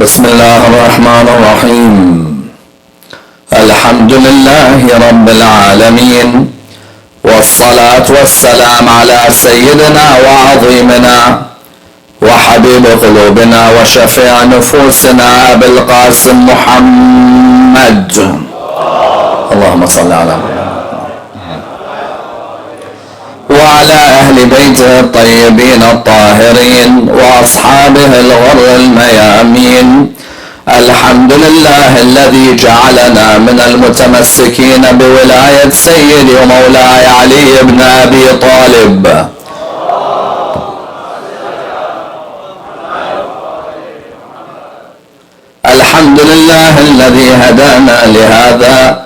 بسم الله الرحمن الرحيم. الحمد لله رب العالمين، والصلاة والسلام على سيدنا وعظيمنا وحبيب قلوبنا وشفيع نفوسنا أبي القاسم محمد. اللهم صل على محمد وعلى أهل بيته الطيبين الطاهرين وأصحابه الغر الميامين. الحمد لله الذي جعلنا من المتمسكين بولاية سيدي ومولاي علي بن أبي طالب. الحمد لله الذي هدانا لهذا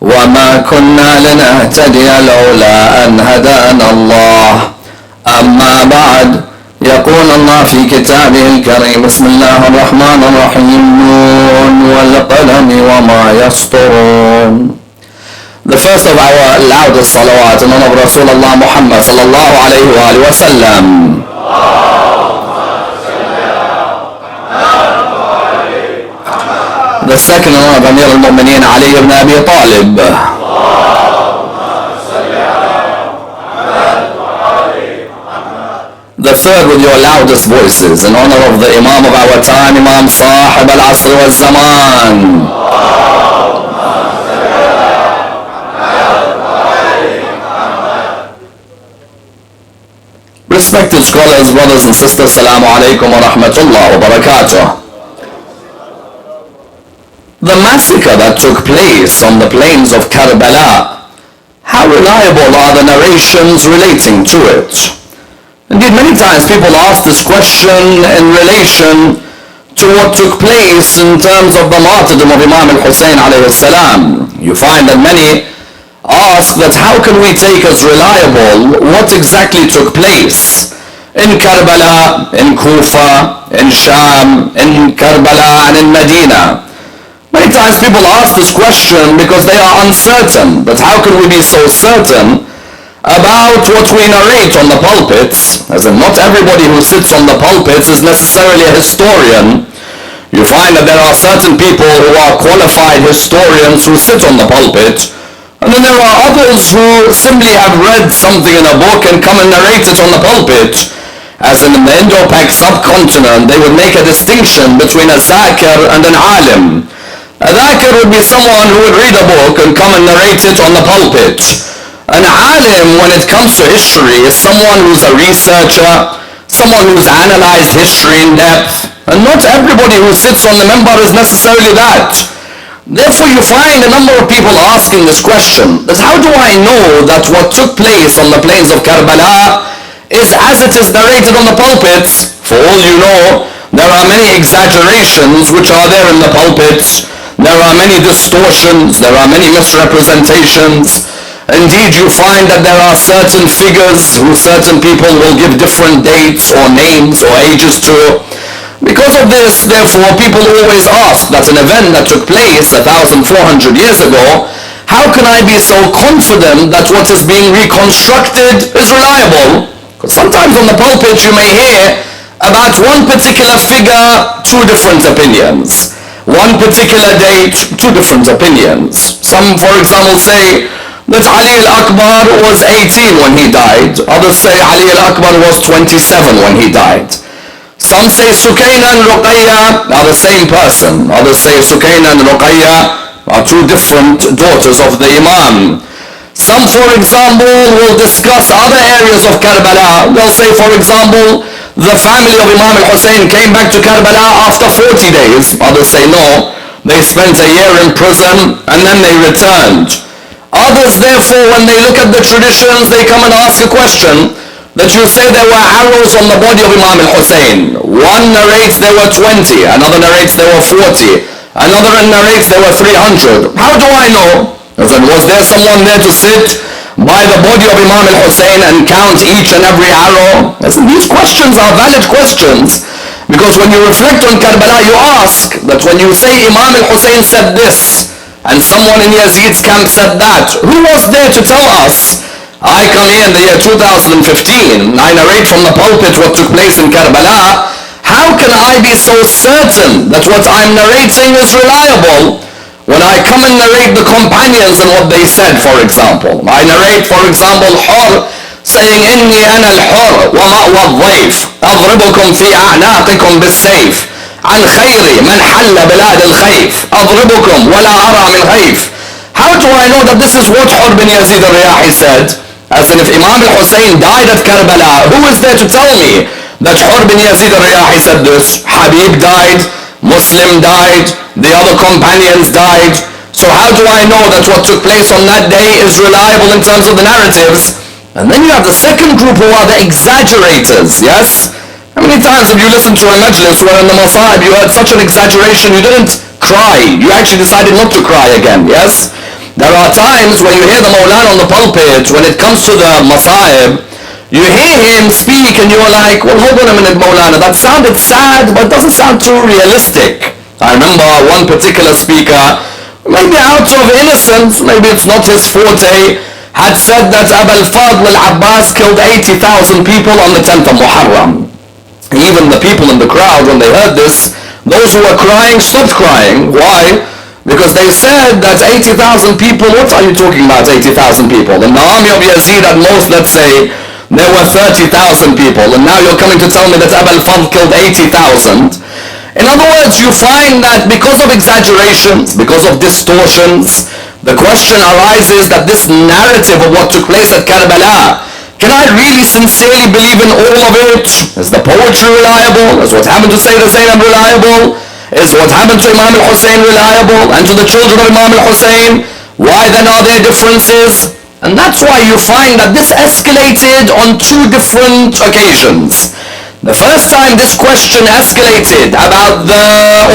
وما كنا لنهتدي لولا أن هدانا الله. أما بعد، يقول الله في كتابه الكريم: بسم الله الرحمن الرحيم، نون والقلم وما يسطرون. The first of our loudest salawat in honor of Rasulullah Muhammad sallallahu alayhi wa alihi wa sallam. The second in honor of Amir al-Mu'mineen Ali ibn Abi Talib. The third with your loudest voices in honor of the Imam of our time, Imam Sahib al-Asr wal-Zaman. Respected scholars, brothers and sisters, Assalamu alaikum wa rahmatullah wa barakatuh. The massacre that took place on the plains of Karbala, how reliable are the narrations relating to it? Indeed, many times people ask this question in relation to what took place in terms of the martyrdom of Imam al-Hussein alayhi salam. You find that many ask that how can we take as reliable what exactly took place in Karbala, in Kufa, in Sham, in Karbala and in Medina. Many times people ask this question because they are uncertain, but how can we be so certain about what we narrate on the pulpits, as in not everybody who sits on the pulpits is necessarily a historian. You find that there are certain people who are qualified historians who sit on the pulpit, and then there are others who simply have read something in a book and come and narrate it on the pulpit. As in the Indo-Pak subcontinent, they would make a distinction between a zakir and an alim. A zakir would be someone who would read a book and come and narrate it on the pulpit. An alim, when it comes to history, is someone who's a researcher, someone who's analyzed history in depth, and not everybody who sits on the minbar is necessarily that. Therefore, you find a number of people asking this question, that how do I know that what took place on the plains of Karbala is as it is narrated on the pulpits? For all you know, there are many exaggerations which are there in the pulpits. There are many distortions, there are many misrepresentations. Indeed, you find that there are certain figures who certain people will give different dates or names or ages to. Because of this, therefore, people always ask that an event that took place 1,400 years ago, how can I be so confident that what is being reconstructed is reliable? Because sometimes on the pulpit you may hear about one particular figure, two different opinions. One particular date, two different opinions. Some, for example, say that Ali al-Akbar was 18 when he died. Others say Ali al-Akbar was 27 when he died. Some say Sukaina and Ruqayya are the same person. Others say Sukaina and Ruqayya are two different daughters of the Imam. Some, for example, will discuss other areas of Karbala. They'll say, for example, the family of Imam al-Hussein came back to Karbala after 40 days. Others say no, they spent a year in prison and then they returned. Others, therefore, when they look at the traditions, they come and ask a question that you say there were arrows on the body of Imam al-Hussein. One narrates there were 20, another narrates there were 40, another narrates there were 300. How do I know? Then was there someone there to sit by the body of Imam al-Hussein and count each and every arrow? These questions are valid questions, because when you reflect on Karbala, you ask that when you say Imam al-Hussein said this, and someone in Yazid's camp said that, who was there to tell us? I come here in the year 2015, I narrate from the pulpit what took place in Karbala. How how can I be so certain that what I'm narrating is reliable when I come and narrate the companions and what they said, for example? I narrate, for example, Hur saying, إني أنا الحر ومأوى الضيف أضربكم في أعناقكم بالسيف عن خيري من حل بلاد الخيف أضربكم ولا أرى من خيف. How do I know that this is what Hur bin Yazid al-Riyahi said? As in, if Imam al-Hussein died at Karbala, who is there to tell me that Hur bin Yazid al-Riyahi said this? Habib died, Muslim died, the other companions died. So how do I know that what took place on that day is reliable in terms of the narratives? And then you have the second group who are the exaggerators, yes? How many times have you listened to a majlis where in the Masa'ib you heard such an exaggeration you didn't cry, you actually decided not to cry again, yes? There are times when you hear the Mawlana on the pulpit, when it comes to the Masa'ib, you hear him speak and you're like, well, hold on a minute, Mawlana, that sounded sad, but doesn't sound too realistic. I remember one particular speaker, maybe out of innocence, maybe it's not his forte, had said that Abul Fadl al-Abbas killed 80,000 people on the 10th of Muharram. Even the people in the crowd, when they heard this, those who were crying stopped crying. Why? Because they said that 80,000 people, what are you talking about, 80,000 people? In the army of Yazid at most, let's say, there were 30,000 people, and now you're coming to tell me that Abul Fadl killed 80,000. In other words, you find that because of exaggerations, because of distortions, the question arises that this narrative of what took place at Karbala, can I really sincerely believe in all of it? Is the poetry reliable? Is what happened to Sayyidina Zainab reliable? Is what happened to Imam al-Hussein reliable? And to the children of Imam al-Hussein? Why then are there differences? And that's why you find that this escalated on two different occasions. The first time this question escalated about the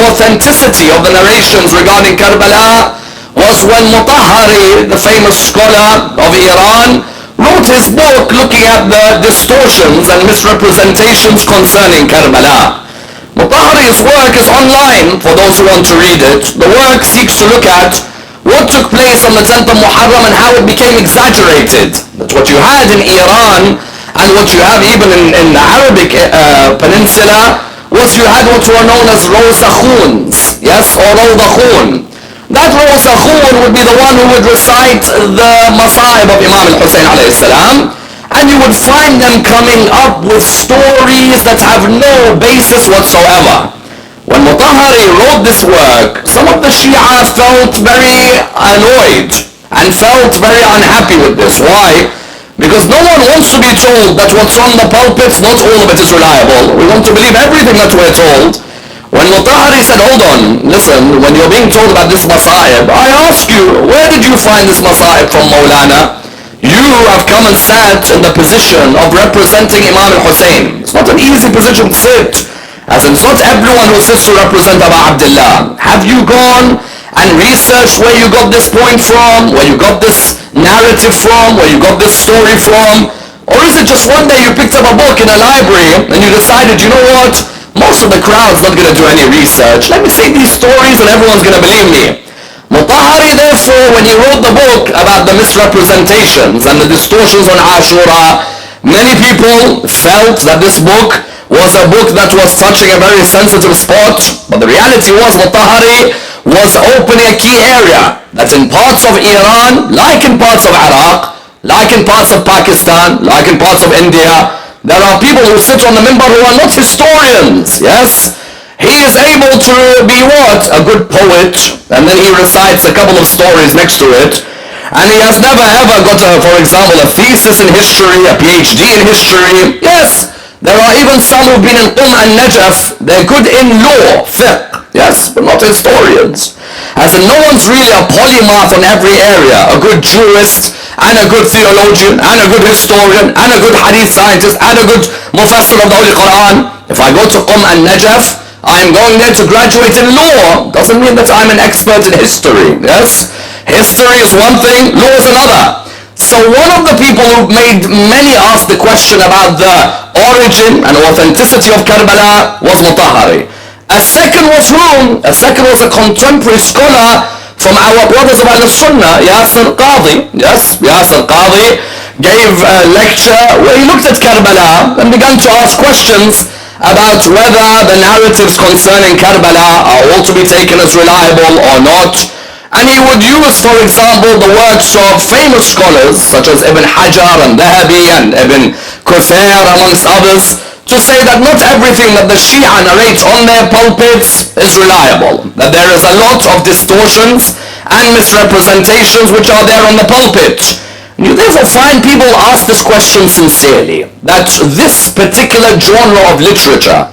authenticity of the narrations regarding Karbala was when Mutahhari, the famous scholar of Iran, wrote his book looking at the distortions and misrepresentations concerning Karbala. Mutahhari's work is online for those who want to read it. The work seeks to look at what took place on the 10th of Muharram and how it became exaggerated. That's what you had in Iran and what you have even in the Arabic peninsula was you had what were known as Rosakhuns, yes, or Rawdakhun. That Rosakhoon would be the one who would recite the Masa'ib of Imam al-Hussein alayhi salam, and you would find them coming up with stories that have no basis whatsoever. When Mutahhari wrote this work, some of the Shia felt very annoyed and felt very unhappy with this. Why? Because no one wants to be told that what's on the pulpits, not all of it is reliable. We want to believe everything that we're told. When Mutahhari said, hold on, listen, when you're being told about this Masa'ib, I ask you, where did you find this Masa'ib from, Mawlana? You have come and sat in the position of representing Imam al-Hussein. It's not an easy position to sit, as in it's not everyone who sits to represent Abu Abdullah. Have you gone and researched where you got this point from, where you got this narrative from, where you got this story from? Or is it just one day you picked up a book in a library and you decided, you know what, most of the crowd's not going to do any research. Let me say these stories and everyone's going to believe me. Mutahhari, therefore, when he wrote the book about the misrepresentations and the distortions on Ashura, many people felt that this book was a book that was touching a very sensitive spot. But the reality was Mutahhari was opening a key area that in parts of Iran, like in parts of Iraq, like in parts of Pakistan, like in parts of India, there are people who sit on the minbar who are not historians, yes? He is able to be what? A good poet, and then he recites a couple of stories next to it, and he has never ever got, for example, a thesis in history, a PhD in history. Yes, there are even some who've been in Qum and Najaf, they're good in law, fiqh, yes, but not historians. As in, no one's really a polymath on every area, a good jurist, and a good theologian, and a good historian, and a good hadith scientist, and a good mufassir of the Holy Quran. If I go to Qum and Najaf, I'm going there to graduate in law. Doesn't mean that I'm an expert in history, yes? History is one thing, law is another. So one of the people who made many ask the question about the origin and authenticity of Karbala was Mutahhari. A second was whom? A second was a contemporary scholar from our brothers of Al-Sunnah, Yasir Qadhi. Yes, Yasir Qadhi gave a lecture where he looked at Karbala and began to ask questions about whether the narratives concerning Karbala are all to be taken as reliable or not. And he would use, for example, the works of famous scholars such as Ibn Hajar and Dhahabi and Ibn Kuthair, amongst others, to say that not everything that the Shia narrate on their pulpits is reliable, that there is a lot of distortions and misrepresentations which are there on the pulpit. You therefore find people ask this question sincerely, that this particular genre of literature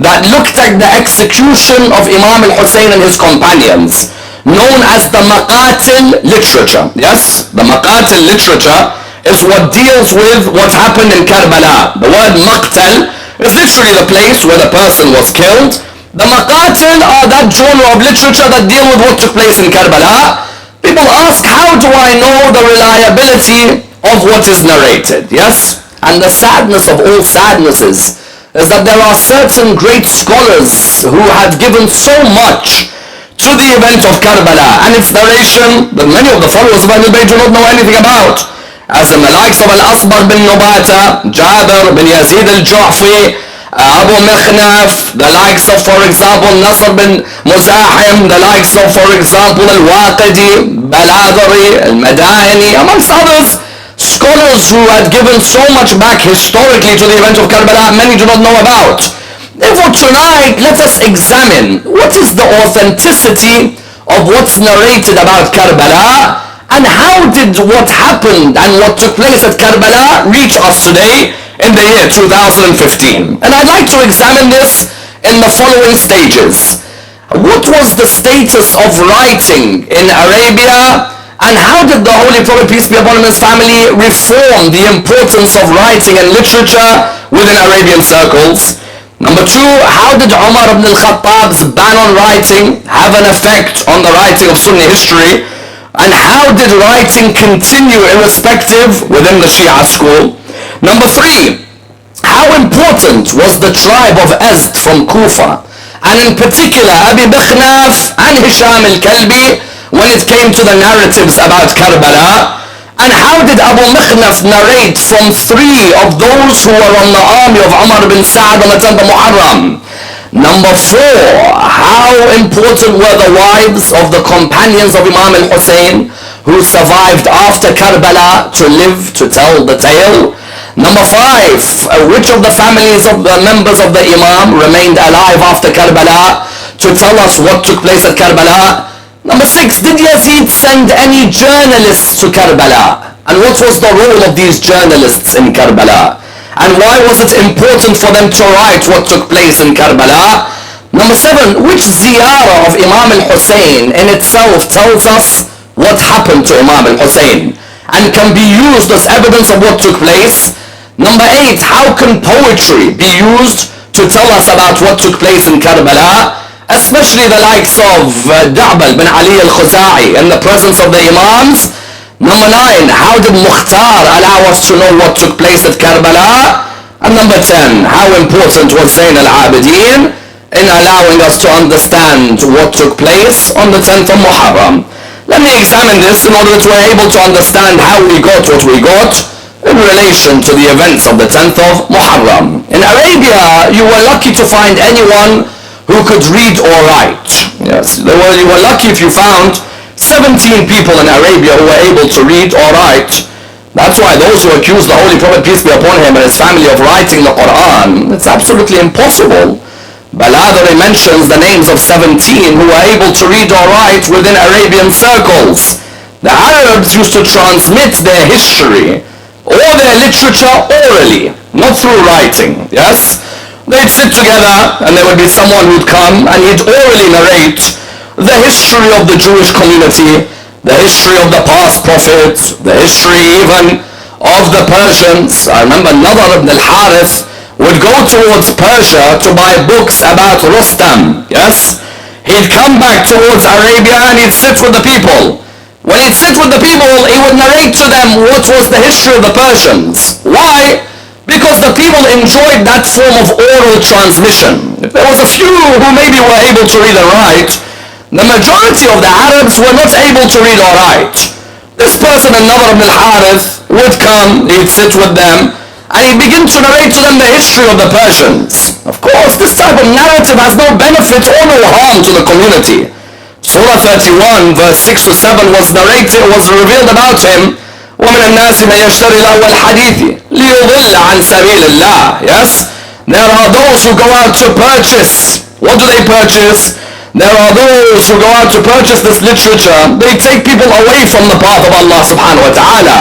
that looked at the execution of Imam al-Hussein and his companions, known as the Maqatil literature. Yes, the Maqatil literature is what deals with what happened in Karbala. The word Maqtal is literally the place where the person was killed. The Maqatil are that genre of literature that deal with what took place in Karbala. People ask, how do I know the reliability of what is narrated? Yes, and the sadness of all sadnesses is that there are certain great scholars who have given so much to the event of Karbala and its narration that many of the followers of Ahlul Bayt do not know anything about, as in the likes of Al-Asbar bin Nubata, Jabir bin Yazid al-Ju'fi, Abu Mikhnaf, the likes of, for example, Nasr bin Muzahim, the likes of, for example, Al-Waqidi, Baladari, Al-Madaini, amongst others, scholars who had given so much back historically to the event of Karbala many do not know about. Therefore tonight, let us examine what is the authenticity of what's narrated about Karbala, and how did what happened and what took place at Karbala reach us today in the year 2015. And I'd like to examine this in the following stages. What was the status of writing in Arabia, and how did the Holy Prophet, peace be upon him, and his family reform the importance of writing and literature within Arabian circles? Number two, how did Umar ibn al-Khattab's ban on writing have an effect on the writing of Sunni history? And how did writing continue irrespective within the Shia school? Number three, how important was the tribe of Azd from Kufa, and in particular Abi Mikhnaf and Hisham al-Kalbi, when it came to the narratives about Karbala? And how did Abu Mikhnaf narrate from three of those who were on the army of Umar bin Sa'd on the 10th of Muharram? Number four, how important were the wives of the companions of Imam al-Hussein who survived after Karbala to live to tell the tale? Number five, which of the families of the members of the Imam remained alive after Karbala to tell us what took place at Karbala? Number six, did Yazid send any journalists to Karbala? And what was the role of these journalists in Karbala? And why was it important for them to write what took place in Karbala? Number seven, which ziyarah of Imam al-Hussein in itself tells us what happened to Imam al-Hussein and can be used as evidence of what took place? Number eight, how can poetry be used to tell us about what took place in Karbala, especially the likes of Da'bal bin Ali al-Khuza'i in the presence of the Imams? Number nine, how did Mukhtar allow us to know what took place at Karbala? And number 10, how important was Zayn al-Abidin in allowing us to understand what took place on the 10th of Muharram? Let me examine this in order that we're able to understand how we got what we got in relation to the events of the 10th of Muharram. In Arabia, you were lucky to find anyone who could read or write. Yes, you were lucky if you found 17 people in Arabia who were able to read or write. That's why those who accuse the Holy Prophet, peace be upon him, and his family of writing the Quran, it's absolutely impossible. Baladari mentions the names of 17 who were able to read or write within Arabian circles. The Arabs used to transmit their history or their literature orally, not through writing. Yes? They'd sit together and there would be someone who'd come and he'd orally narrate the history of the Jewish community, the history of the past prophets, the history even of the Persians. I remember Nadar ibn al-Harith would go towards Persia to buy books about Rustam. Yes? He'd come back towards Arabia and he'd sit with the people. When he'd sit with the people, he would narrate to them what was the history of the Persians. Why? Because the people enjoyed that form of oral transmission. If there was a few who maybe were able to read and write, the majority of the Arabs were not able to read or write. This person, Nadar ibn al-Harith, would come, he'd sit with them, and he began to narrate to them the history of the Persians. Of course, this type of narrative has no benefit or no harm to the community. Surah 31 verse 6 to 7 was revealed about him. وَمِنَ النَّاسِ مَنْ يَشْتَرِي لَهْوَ الْحَدِيثِ لِيُضِلَّ عَنْ سَبِيلِ اللَّهِ. Yes? There are those who go out to purchase. What do they purchase? There are those who go out to purchase this literature. They take people away from the path of Allah subhanahu wa ta'ala.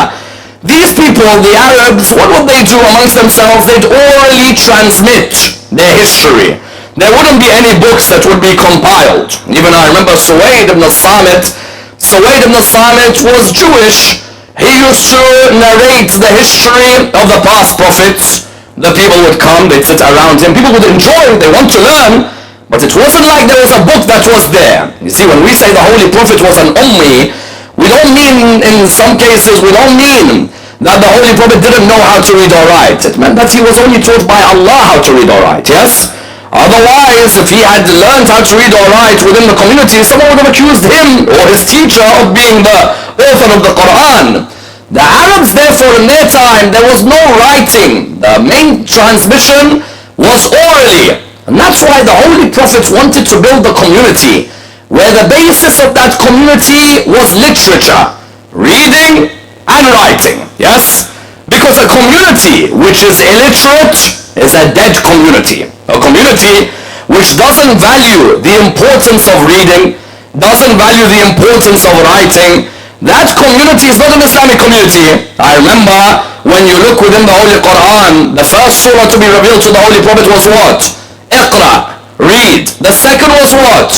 These people, the Arabs, what would they do amongst themselves? They'd orally transmit their history. There wouldn't be any books that would be compiled. Even I remember Suwaid ibn Samit. Suwaid ibn Samit was Jewish. He used to narrate the history of the past prophets. The people would come, they'd sit around him. People would enjoy, they want to learn. But it wasn't like there was a book that was there. You see, when we say the Holy Prophet was an Ummi, we don't mean, in some cases, we don't mean that the Holy Prophet didn't know how to read or write. It meant that he was only taught by Allah how to read or write, yes? Otherwise, if he had learned how to read or write within the community, someone would have accused him or his teacher of being the author of the Quran. The Arabs, therefore, in their time, there was no writing. The main transmission was orally. And that's why the Holy Prophets wanted to build a community where the basis of that community was literature, reading and writing, yes? Because a community which is illiterate is a dead community. A community which doesn't value the importance of reading, doesn't value the importance of writing, that community is not an Islamic community. I remember when you look within the Holy Quran, the first surah to be revealed to the Holy Prophet was what? Iqra, read. The second was what?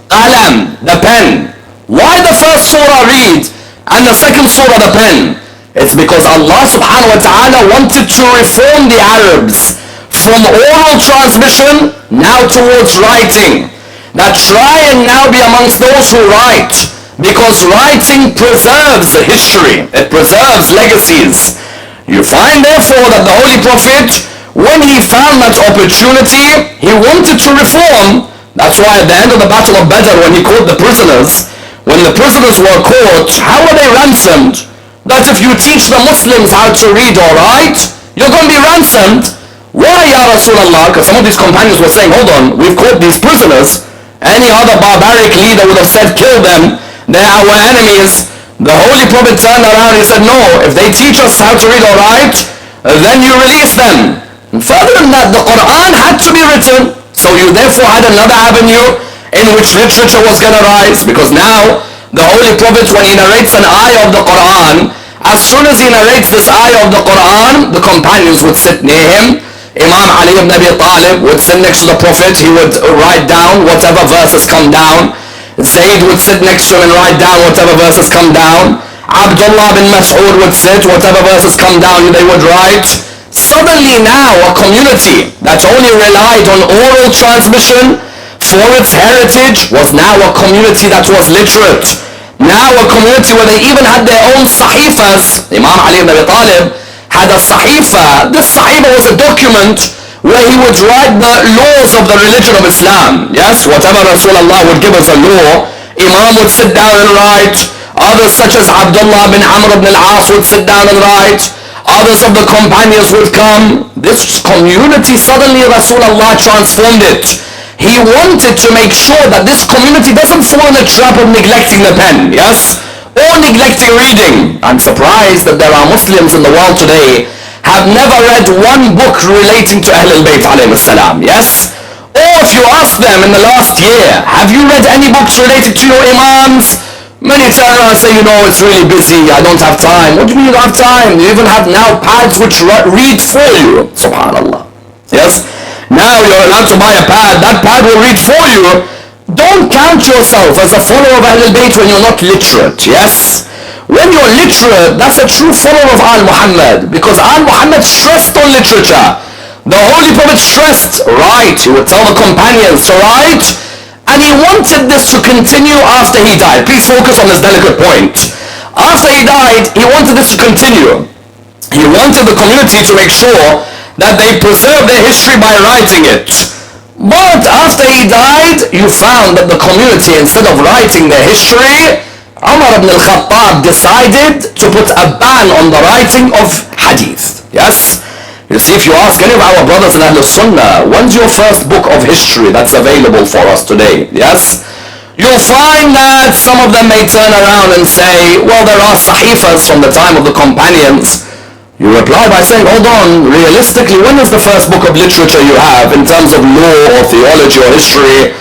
Qalam, the pen. Why the first surah read and the second surah the pen? It's because Allah subhanahu wa ta'ala wanted to reform the Arabs from oral transmission now towards writing. Now try and now be amongst those who write, because writing preserves history. It preserves legacies. You find therefore that the Holy Prophet, when he found that opportunity, he wanted to reform. That's why at the end of the Battle of Badr, when he caught the prisoners, when the prisoners were caught, how were they ransomed? That if you teach the Muslims how to read or write, you're going to be ransomed. Why, Ya Rasulullah? Because some of these companions were saying, hold on, we've caught these prisoners. Any other barbaric leader would have said, kill them. They're our enemies. The Holy Prophet turned around and he said, no, if they teach us how to read or write, then you release them. And further than that, the Quran had to be written. So you therefore had another avenue in which literature was going to rise. Because now, the Holy Prophet, when he narrates an ayah of the Quran, as soon as he narrates this ayah of the Quran, the companions would sit near him. Imam Ali ibn Abi Talib would sit next to the Prophet. He would write down whatever verses come down. Zayd would sit next to him and write down whatever verses come down. Abdullah bin Mas'ud would sit, whatever verses come down, they would write. Suddenly now, a community that only relied on oral transmission for its heritage was now a community that was literate. Now a community where they even had their own sahifas. Imam Ali ibn Abi Talib had a sahifa. This sahifa was a document where he would write the laws of the religion of Islam. Yes, whatever Rasulullah would give us a law, Imam would sit down and write. Others such as Abdullah bin Amr ibn al-As would sit down and write. Others of the companions would come. This community, suddenly Rasulullah transformed it. He wanted to make sure that this community doesn't fall in the trap of neglecting the pen, yes? Or neglecting reading. I'm surprised that there are Muslims in the world today have never read one book relating to Ahlul Bayt alayhi salam, yes? Or if you ask them in the last year, have you read any books related to your imams? Many turn around and say, you know, it's really busy, I don't have time. What do you mean you don't have time? You even have now pads which read for you. Subhanallah. Yes? Now you're allowed to buy a pad. That pad will read for you. Don't count yourself as a follower of Ahlul Bayt when you're not literate. Yes? When you're literate, that's a true follower of Al Muhammad. Because Al Muhammad stressed on literature. The Holy Prophet stressed, write. He would tell the companions to write. And he wanted this to continue after he died. Please focus on this delicate point. After he died, he wanted this to continue. He wanted the community to make sure that they preserve their history by writing it. But after he died, you found that the community, instead of writing their history, Umar ibn al-Khattab decided to put a ban on the writing of hadith. Yes? You see, if you ask any of our brothers in Ahl Sunnah, when's your first book of history that's available for us today? Yes? You'll find that some of them may turn around and say, well, there are sahifas from the time of the companions. You reply by saying, hold on, realistically, when is the first book of literature you have in terms of law or theology or history?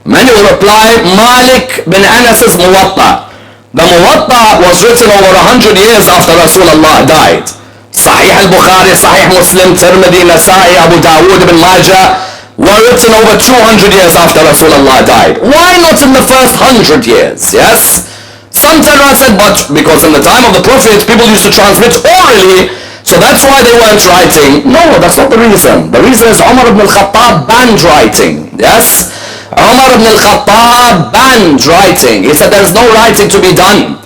Many will reply, Malik bin Anas's Muwatta. The Muwatta was written over 100 years after Rasulullah died. Sahih al-Bukhari, Sahih Muslim, Tirmidhi, Nasa'i, Abu Dawood, Ibn Majah were written over 200 years after Rasulullah died. Why not in the first 100 years? Yes? Some turned around and said, but because in the time of the Prophet, people used to transmit orally, so that's why they weren't writing. No, that's not the reason. The reason is Umar ibn al-Khattab banned writing. Yes? Umar ibn al-Khattab banned writing. He said there's no writing to be done.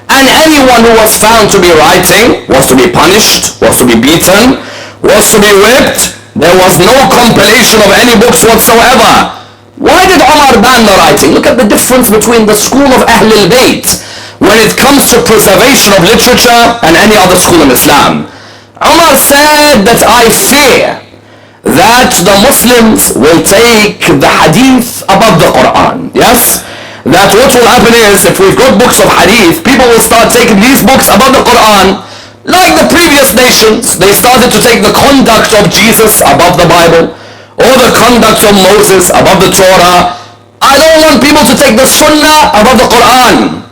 And anyone who was found to be writing was to be punished, was to be beaten, was to be whipped. There was no compilation of any books whatsoever. Why did Umar ban the writing? Look at the difference between the school of Ahl al-Bayt when it comes to preservation of literature and any other school in Islam. Umar said that I fear that the Muslims will take the hadith above the Quran. Yes? That what will happen is, if we've got books of hadith, people will start taking these books above the Quran. Like the previous nations, they started to take the conduct of Jesus above the Bible, or the conduct of Moses above the Torah. I don't want people to take the Sunnah above the Quran.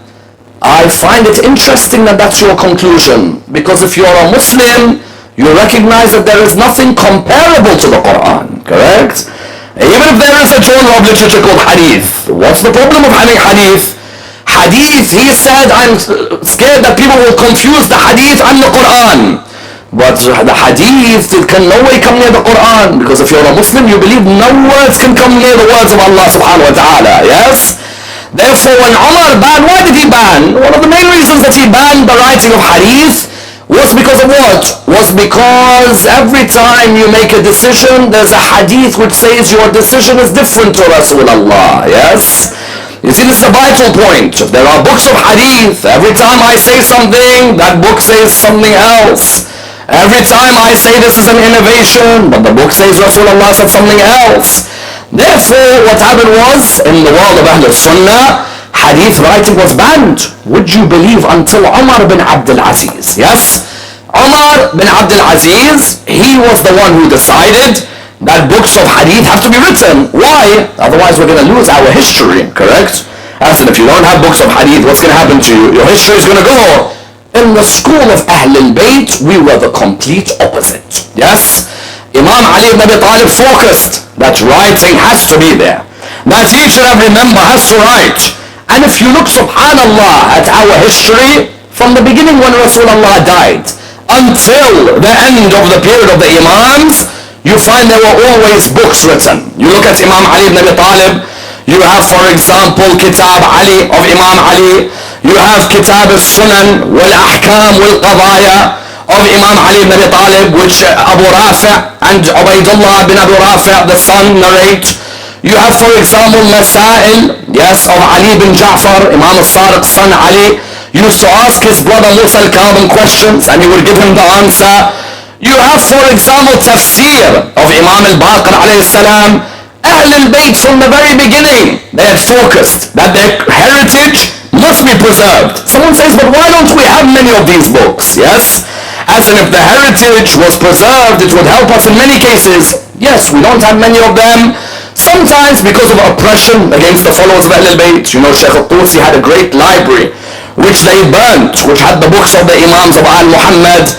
I find it interesting that that's your conclusion, because if you're a Muslim, you recognize that there is nothing comparable to the Quran, correct? Even if there is a genre of literature called hadith, what's the problem of having hadith? Hadith, he said, I'm scared that people will confuse the hadith and the Quran. But the hadith, it can no way come near the Quran, because if you're a Muslim, you believe no words can come near the words of Allah subhanahu wa ta'ala, yes? Therefore, when Umar banned, why did he ban? One of the main reasons that he banned the writing of hadith was because of what? Was because every time you make a decision, there's a hadith which says your decision is different to Rasulullah, yes? You see, this is a vital point. If there are books of hadith, every time I say something, that book says something else. Every time I say this is an innovation, but the book says Rasulullah said something else. Therefore, what happened was, in the world of Ahl Sunnah, hadith writing was banned. Would you believe until Umar bin Abdul Aziz? Yes? Umar bin Abdul Aziz, he was the one who decided that books of hadith have to be written. Why? Otherwise we're going to lose our history, correct? As in, if you don't have books of hadith, what's going to happen to you? Your history is going to go. In the school of Ahl al-Bayt, we were the complete opposite. Yes? Imam Ali ibn Abi Talib focused that writing has to be there. That each and every member has to write. And if you look, subhanallah, at our history, from the beginning when Rasulullah died, until the end of the period of the Imams, you find there were always books written. You look at Imam Ali ibn Abi Talib, you have, for example, Kitab Ali of Imam Ali, you have Kitab al-Sunan wal-Ahkam wal-Qadaya of Imam Ali ibn Abi Talib, which Abu Rafi' and Ubaidullah bin Abu Rafi', the son, narrate. You have, for example, Masail, yes, of Ali bin Ja'far. Imam al-Sadiq's son Ali used to ask his brother Musa al-Kadhim questions and he would give him the answer. You have, for example, Tafsir of Imam al-Baqir alayhi salam. Ahl al-Bayt from the very beginning, they had focused that their heritage must be preserved. Someone says, but why don't we have many of these books? Yes? As in, if the heritage was preserved, it would help us in many cases. Yes, we don't have many of them. Sometimes because of oppression against the followers of Ahl al-Bayt. You know, Shaykh al-Tusi had a great library which they burnt, which had the books of the Imams of Al-Muhammad.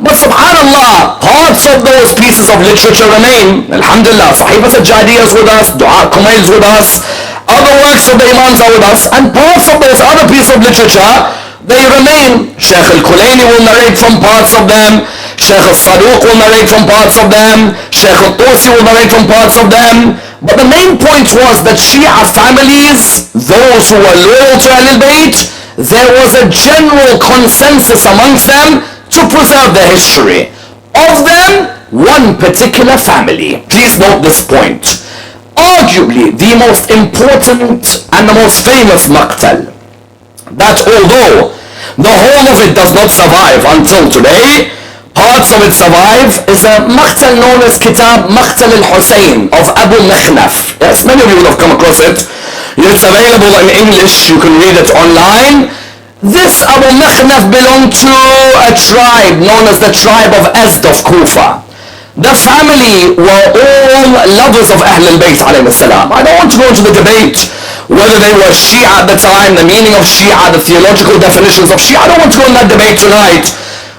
But subhanallah, parts of those pieces of literature remain. Alhamdulillah, Sahifat al-Jadiyah is with us, Dua Kumail is with us, other works of the Imams are with us, and parts of those other pieces of literature, they remain. Shaykh al-Kulayni will narrate from parts of them, Shaykh al-Saduq will narrate from parts of them, Shaykh al-Tusi will narrate from parts of them. But the main point was that Shia families, those who were loyal to Ahl al-Bayt, there was a general consensus amongst them to preserve the history. Of them, one particular family. Please note this point. Arguably the most important and the most famous maqtal, that although the whole of it does not survive until today, parts of it survive, is a maqtal known as Kitab Maqtal al-Hussein of Abu Nakhnaf. Yes, many of you will have come across it. It's available in English, you can read it online. This Abu Nakhnaf belonged to a tribe known as the tribe of Azd of Kufa. The family were all lovers of Ahl al-Bayt alayhi salam. I don't want to go into the debate whether they were Shia at the time, the meaning of Shia, the theological definitions of Shia. I don't want to go in that debate tonight.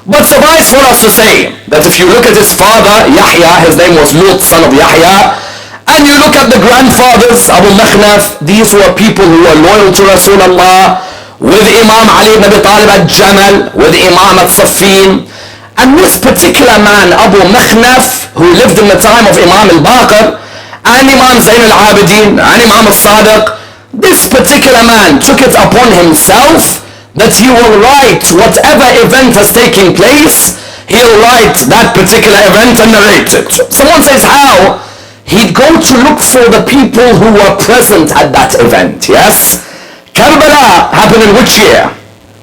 But suffice for us to say that if you look at his father, Yahya, his name was Lut, son of Yahya, and you look at the grandfathers, Abu Nakhnaf, these were people who were loyal to Rasulullah, with Imam Ali ibn Abi Talib at Jamal, with Imam at Saffin. And this particular man, Abu Nakhnaf, who lived in the time of Imam al-Baqir, and Imam Zayn al-Abidin, and Imam al-Sadiq, this particular man took it upon himself that he will write whatever event has taken place, he'll write that particular event and narrate it. Someone says how? He'd go to look for the people who were present at that event, yes? Karbala happened in which year?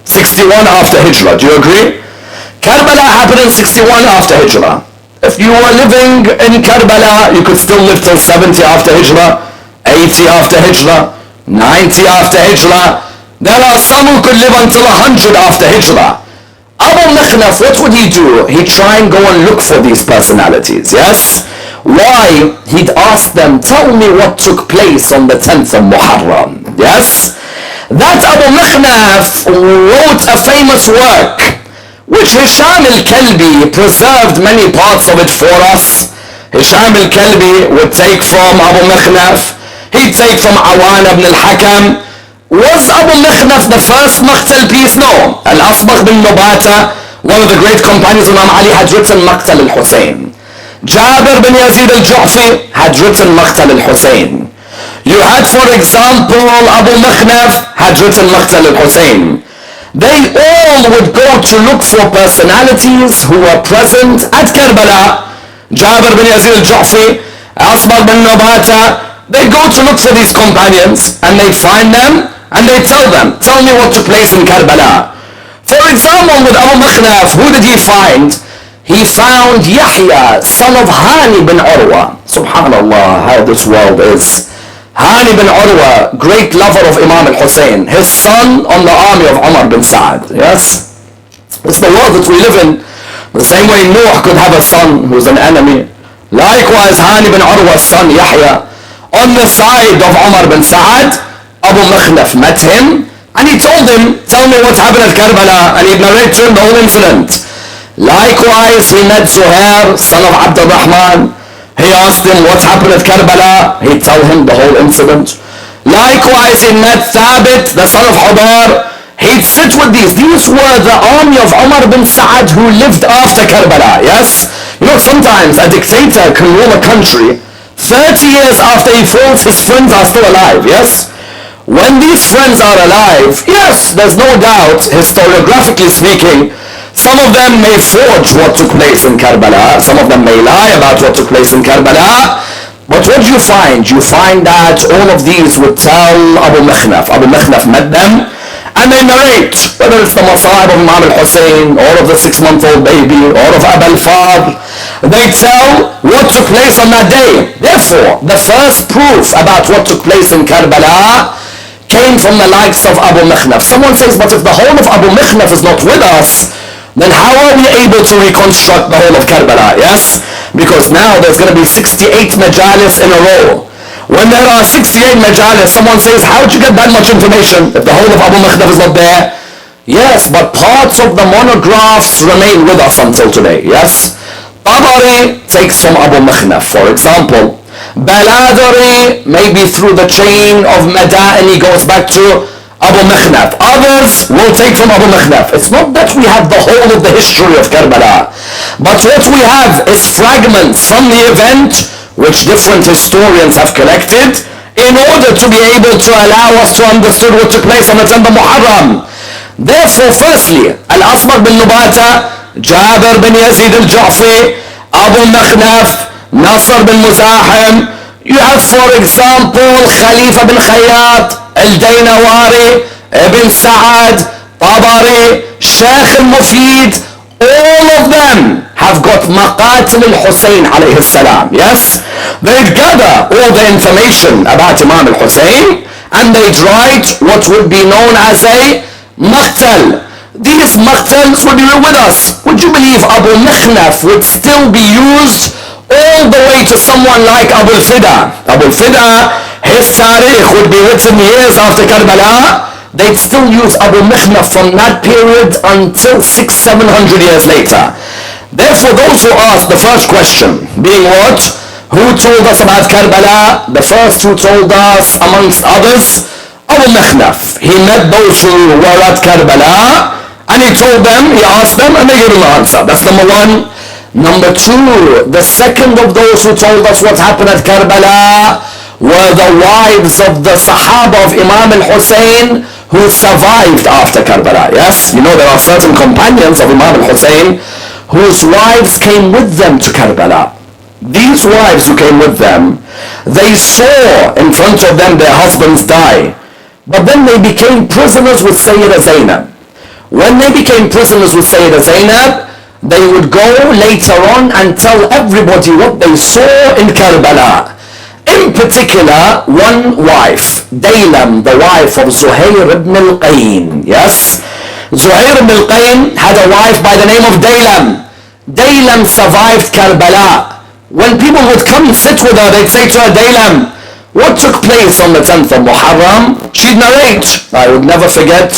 61 after Hijrah, do you agree? Karbala happened in 61 after Hijrah. If you were living in Karbala, you could still live till 70 after Hijrah, 80 after Hijrah, 90 after Hijrah. There are some who could live until 100 after Hijrah. Abu Nakhnaf, what would he do? He'd try and go and look for these personalities, yes? Why? He'd ask them, tell me what took place on the 10th of Muharram, yes? That Abu Nakhnaf wrote a famous work, which Hisham al-Kalbi preserved many parts of it for us. Hisham al-Kalbi would take from Abu Nakhnaf, he'd take from Awan ibn al-Hakam. Was Abu Nakhnaf the first Maqtal piece? No. Al-Asbagh bin Nubata, one of the great companions of Imam Ali, had written Maqtal al-Hussein. Jabir bin Yazid al-Ju'fi had written Maqtal al-Hussein. You had, for example, Abu Nakhnaf had written Maqtal al-Hussein. They all would go to look for personalities who were present at Karbala. Jabir bin Yazid al-Ju'fi, Asbagh bin Nubata, they'd go to look for these companions and they'd find them and they'd tell them, tell me what took place in Karbala. For example, with Abu Nakhnaf, who did he find? He found Yahya, son of Hani bin Urwa. Subhanallah, how this world is. Hani bin Urwa, great lover of Imam al-Hussein, his son on the army of Umar bin Sa'ad. Yes? It's the world that we live in. The same way Nuh could have a son who's an enemy. Likewise, Hani bin Urwa's son Yahya, on the side of Umar bin Sa'ad, Abu Nakhnaf met him and he told him, tell me what happened at Karbala, and he narrated to him the whole incident. Likewise, he met Zuhair, son of Abd al-Rahman. He asked him what happened at Karbala. He'd tell him the whole incident. Likewise, he met Thabit, the son of Hubar. He'd sit with these. These were the army of Umar bin Sa'ad who lived after Karbala, yes? You know, sometimes a dictator can rule a country 30 years after he falls, his friends are still alive, yes? When these friends are alive, yes, there's no doubt, historiographically speaking, some of them may forge what took place in Karbala, some of them may lie about what took place in Karbala, but what do you find? You find that all of these would tell Abu Nakhnaf. Abu Nakhnaf met them, and they narrate, whether it's the Masa'ib of Imam al-Hussein, or of the 6-month-old baby, or of Abu al-Fadl, they tell what took place on that day. Therefore, the first proof about what took place in Karbala came from the likes of Abu Nakhnaf. Someone says, but if the whole of Abu Nakhnaf is not with us, then how are we able to reconstruct the whole of Karbala? Yes? Because now there's going to be 68 majalis in a row. When there are 68 majalis, someone says, how did you get that much information if the whole of Abu Nakhnaf is not there? Yes, but parts of the monographs remain with us until today. Yes? Tabari takes from Abu Nakhnaf, for example. Baladari, maybe through the chain of Mada'ini, goes back to Abu Nakhnaf. Others will take from Abu Nakhnaf. It's not that we have the whole of the history of Karbala, but what we have is fragments from the event which different historians have collected in order to be able to allow us to understand what took place on the 10th of Muharram. Therefore, firstly, Al-Asbagh bin Nubata, Jabir bin Yazid al-Ju'fi, Abu Nakhnaf, Nasr bin Muzahim. You have, for example, Khalifa bin Khayyat, Al-Daynawari, Ibn Sa'ad, Tabari, Shaykh al-Mufid. All of them have got Maqatil al-Hussein alayhi salam. Yes? They'd gather all the information about Imam al-Hussein and they'd write what would be known as a maqtal. These maqtals would be with us. Would you believe Abu Mikhnaf would still be used all the way to someone like Abu al-Fida? Abu al-Fida, his tarikh would be written years after Karbala. They'd still use Abu Mikhnaf from that period until 600-700 years later. Therefore, those who ask the first question, being what? Who told us about Karbala? The first who told us, amongst others, Abu Mikhnaf. He met those who were at Karbala, and he told them, he asked them, and they gave him the answer. That's number one. Number two, the second of those who told us what happened at Karbala were the wives of the Sahaba of Imam al-Hussein who survived after Karbala. Yes, you know there are certain companions of Imam al-Hussein whose wives came with them to Karbala. These wives who came with them, they saw in front of them their husbands die. But then they became prisoners with Sayyida Zainab. When they became prisoners with Sayyida Zainab, they would go later on and tell everybody what they saw in Karbala. In particular, one wife, Daylam, the wife of Zuhair ibn al-Qayn. Yes? Zuhair ibn al-Qayn had a wife by the name of Daylam. Daylam survived Karbala. When people would come and sit with her, they'd say to her, Daylam, what took place on the 10th of Muharram? She'd narrate. I would never forget,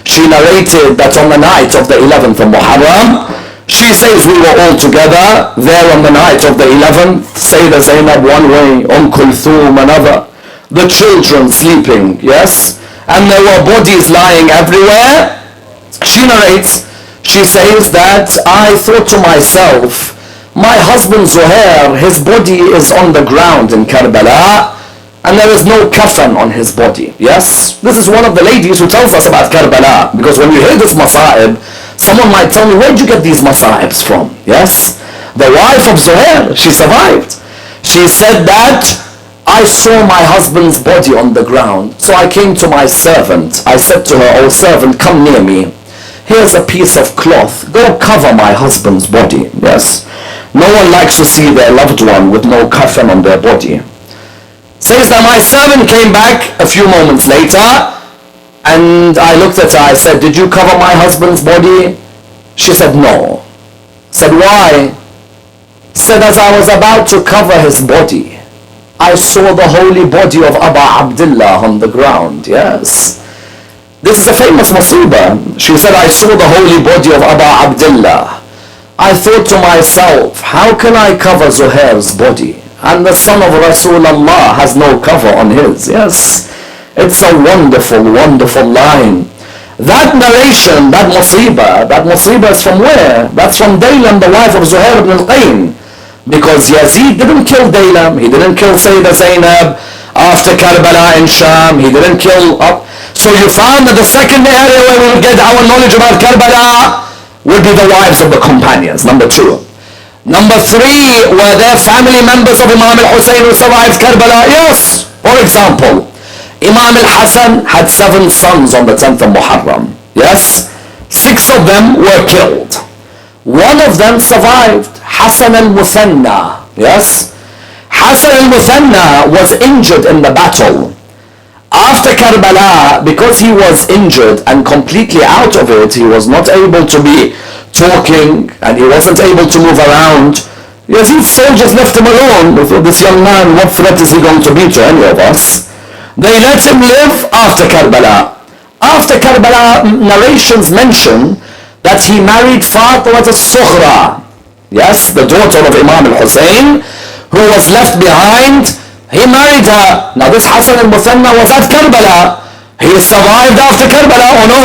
she narrated that on the night of the 11th of Muharram, she says we were all together there on the night of the 11th, Sayyida Zainab one way, Kulthum another, the children sleeping, yes, and there were bodies lying everywhere. She narrates, she says that I thought to myself, my husband Zuhair, his body is on the ground in Karbala, and there is no kafan on his body. Yes? This is one of the ladies who tells us about Karbala, because when you hear this masa'ib, someone might tell me, where did you get these masa'ibs from? Yes? The wife of Zuhair, she survived. She said that, I saw my husband's body on the ground, so I came to my servant. I said to her, oh servant, come near me. Here's a piece of cloth. Go cover my husband's body. Yes? No one likes to see their loved one with no kafan on their body. Says that my servant came back a few moments later, and I looked at her, I said, did you cover my husband's body? She said, no. Said, why? Said, as I was about to cover his body, I saw the holy body of Abu Abdullah on the ground. Yes. This is a famous musibah. She said, I saw the holy body of Abu Abdullah. I thought to myself, how can I cover Zuhair's body? And the son of Rasulullah has no cover on his. Yes. It's a wonderful, wonderful line. That narration, that musibah is from where? That's from Daylam, the wife of Zuhair ibn al-Qayn. Because Yazid didn't kill Daylam, he didn't kill Sayyida Zainab after Karbala in Sham, he didn't kill up. So you found that the second area where we will get our knowledge about Karbala would be the wives of the companions, number two. Number three, were there family members of Imam al-Hussein who survived Karbala? Yes. For example, Imam al-Hassan had 7 sons on the 10th of Muharram. Yes. 6 of them were killed. 1 of them survived, Hassan al-Muthanna. Yes. Hassan al-Muthanna was injured in the battle. After Karbala, because he was injured and completely out of it, he was not able to be talking and he wasn't able to move around. Yazid's soldiers left him alone. They thought, this young man, what threat is he going to be to any of us? They let him live after Karbala. After Karbala, narrations mention that he married Fatima al-Sughra. Yes, the daughter of Imam al-Hussein, who was left behind. He married her. Now this Hassan al-Muthanna was at Karbala. He survived after Karbala or no?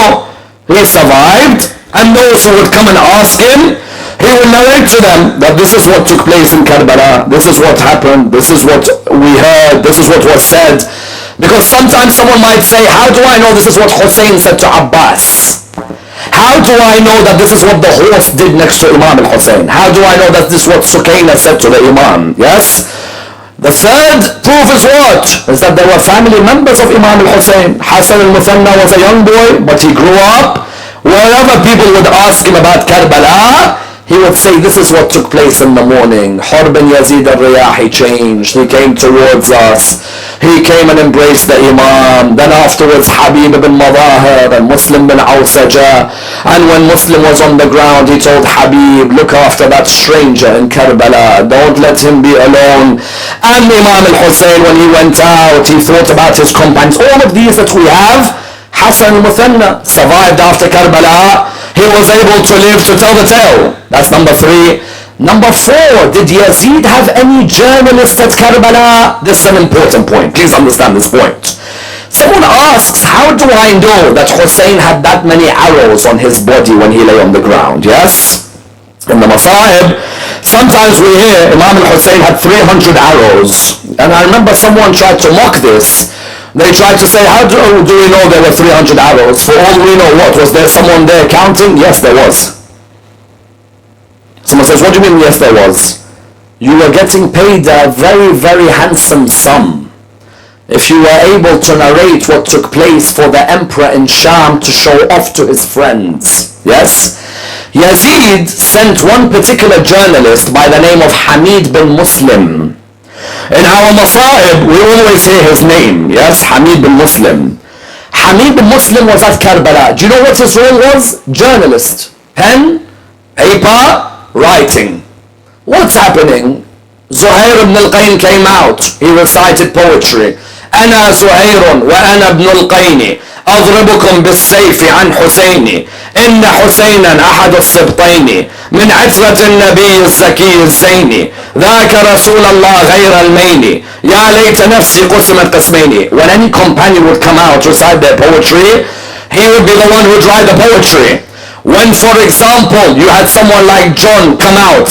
He survived, and those who would come and ask him, he would narrate to them that this is what took place in Karbala, this is what happened, this is what we heard, this is what was said. Because sometimes someone might say, how do I know this is what Hussein said to Abbas? How do I know that this is what the horse did next to Imam al-Hussein? How do I know that this is what Sukaina said to the Imam? Yes? The third proof is what? Is that there were family members of Imam al-Hussein. Hassan al-Muthanna was a young boy, but he grew up. Wherever people would ask him about Karbala, he would say, this is what took place in the morning. Hur bin Yazid al-Riyah, he changed. He came towards us. He came and embraced the Imam. Then afterwards, Habib bin Madahir and Muslim bin Awsaja. And when Muslim was on the ground, he told Habib, look after that stranger in Karbala. Don't let him be alone. And Imam al-Hussein, when he went out, he thought about his companions. All of these that we have, Hassan al-Muthanna survived after Karbala. He was able to live to tell the tale. That's number 3. Number 4, did Yazid have any journalists at Karbala? This is an important point. Please understand this point. Someone asks, how do I know that Hussein had that many arrows on his body when he lay on the ground? Yes? In the Masa'ib, sometimes we hear Imam al-Hussein had 300 arrows. And I remember someone tried to mock this. They tried to say, how do we know there were 300 arrows? For all we know, what? Was there someone there counting? Yes, there was. Someone says, what do you mean, yes, there was? You were getting paid a very, very handsome sum if you were able to narrate what took place for the emperor in Sham to show off to his friends. Yes? Yazid sent one particular journalist by the name of Hamid bin Muslim. In our Masa'ib, we always hear his name. Yes? Hamid bin Muslim. Hamid bin Muslim was at Karbala. Do you know what his role was? Journalist. Pen, paper, writing. What's happening? Zuhair ibn al-Qayn came out. He recited poetry. أنا زهير وأنا ابن القين أضربكم بالسيف عن حسيني إن حسينا أحد السبطين من عترة النبي الزكي الزيني ذاك رسول الله غير المين يا ليت نفسي قسمت قسمين. When any companion would come out to recite their poetry, he would be the one who would write the poetry. When, for example, you had someone like John come out,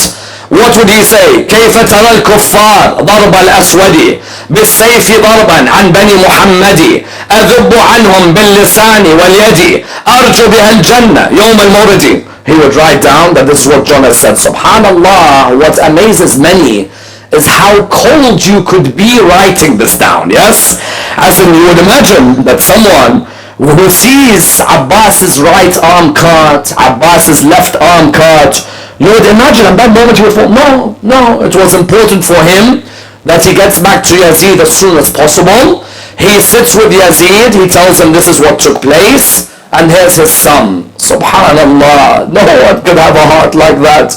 what would he say? كيف ترى الكفار ضرب الأسود بالسيف ضربا عن بني محمد أذب عنهم باللسان واليد أرجو بها الجنة يوم المورد. He would write down that this is what John has said. Subhanallah, what amazes many is how cold you could be writing this down. Yes? As in, you would imagine that someone who sees Abbas's right arm cut, Abbas's left arm cut, you would imagine at that moment you would thought, no, it was important for him that he gets back to Yazid as soon as possible. He sits with Yazid, he tells him this is what took place, and here's his son. Subhanallah, no one could have a heart like that.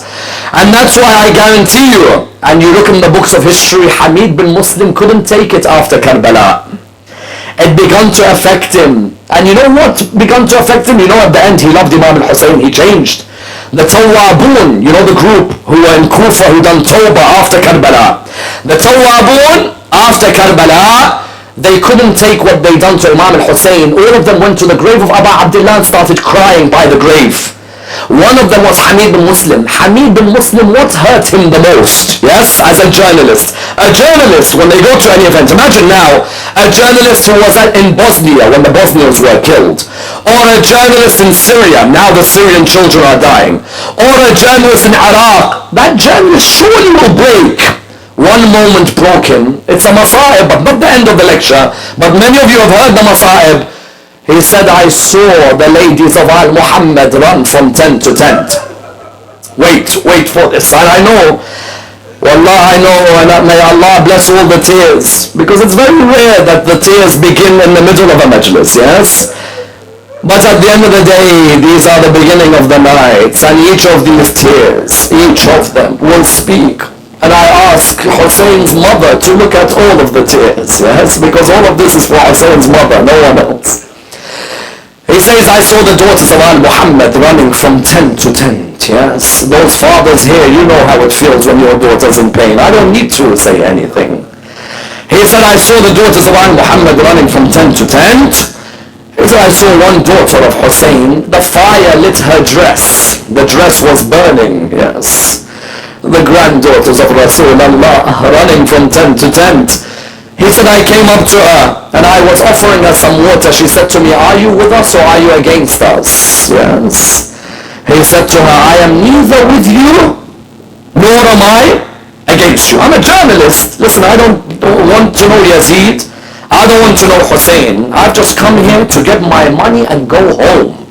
And that's why I guarantee you, and you look in the books of history, Hamid bin Muslim couldn't take it after Karbala. It began to affect him. And you know what began to affect him? You know, at the end he loved Imam al-Hussein, he changed. The Tawwabun, you know, the group who were in Kufa who done Tawbah after Karbala. The Tawwabun, after Karbala, they couldn't take what they done to Imam al-Hussein. All of them went to the grave of Abu Abdullah and started crying by the grave. One of them was Hamid bin Muslim. Hamid bin Muslim, what hurt him the most? Yes, as a journalist. A journalist, when they go to any event, imagine now, a journalist who was in Bosnia when the Bosnians were killed. Or a journalist in Syria, now the Syrian children are dying. Or a journalist in Iraq. That journalist surely will break. One moment broken. It's a masa'ib, but not the end of the lecture. But many of you have heard the masa'ib. He said, I saw the ladies of Al Muhammad run from tent to tent. Wait for this. And I know, Wallah, I know, and may Allah bless all the tears. Because it's very rare that the tears begin in the middle of a majlis, yes? But at the end of the day, these are the beginning of the nights. And each of these tears, each of them will speak. And I ask Hussein's mother to look at all of the tears, yes? Because all of this is for Hussein's mother, no one else. He says, I saw the daughters of Al Muhammad running from tent to tent. Yes, those fathers here, you know how it feels when your daughter's in pain. I don't need to say anything. He said, I saw the daughters of Al Muhammad running from tent to tent. He said, I saw one daughter of Hussein. The fire lit her dress. The dress was burning. Yes. The granddaughters of Rasulullah running from tent to tent. He said, I came up to her and I was offering her some water. She said to me, are you with us or are you against us? Yes. He said to her, I am neither with you nor am I against you. I'm a journalist. Listen, I don't want to know Yazid. I don't want to know Hussein. I've just come here to get my money and go home.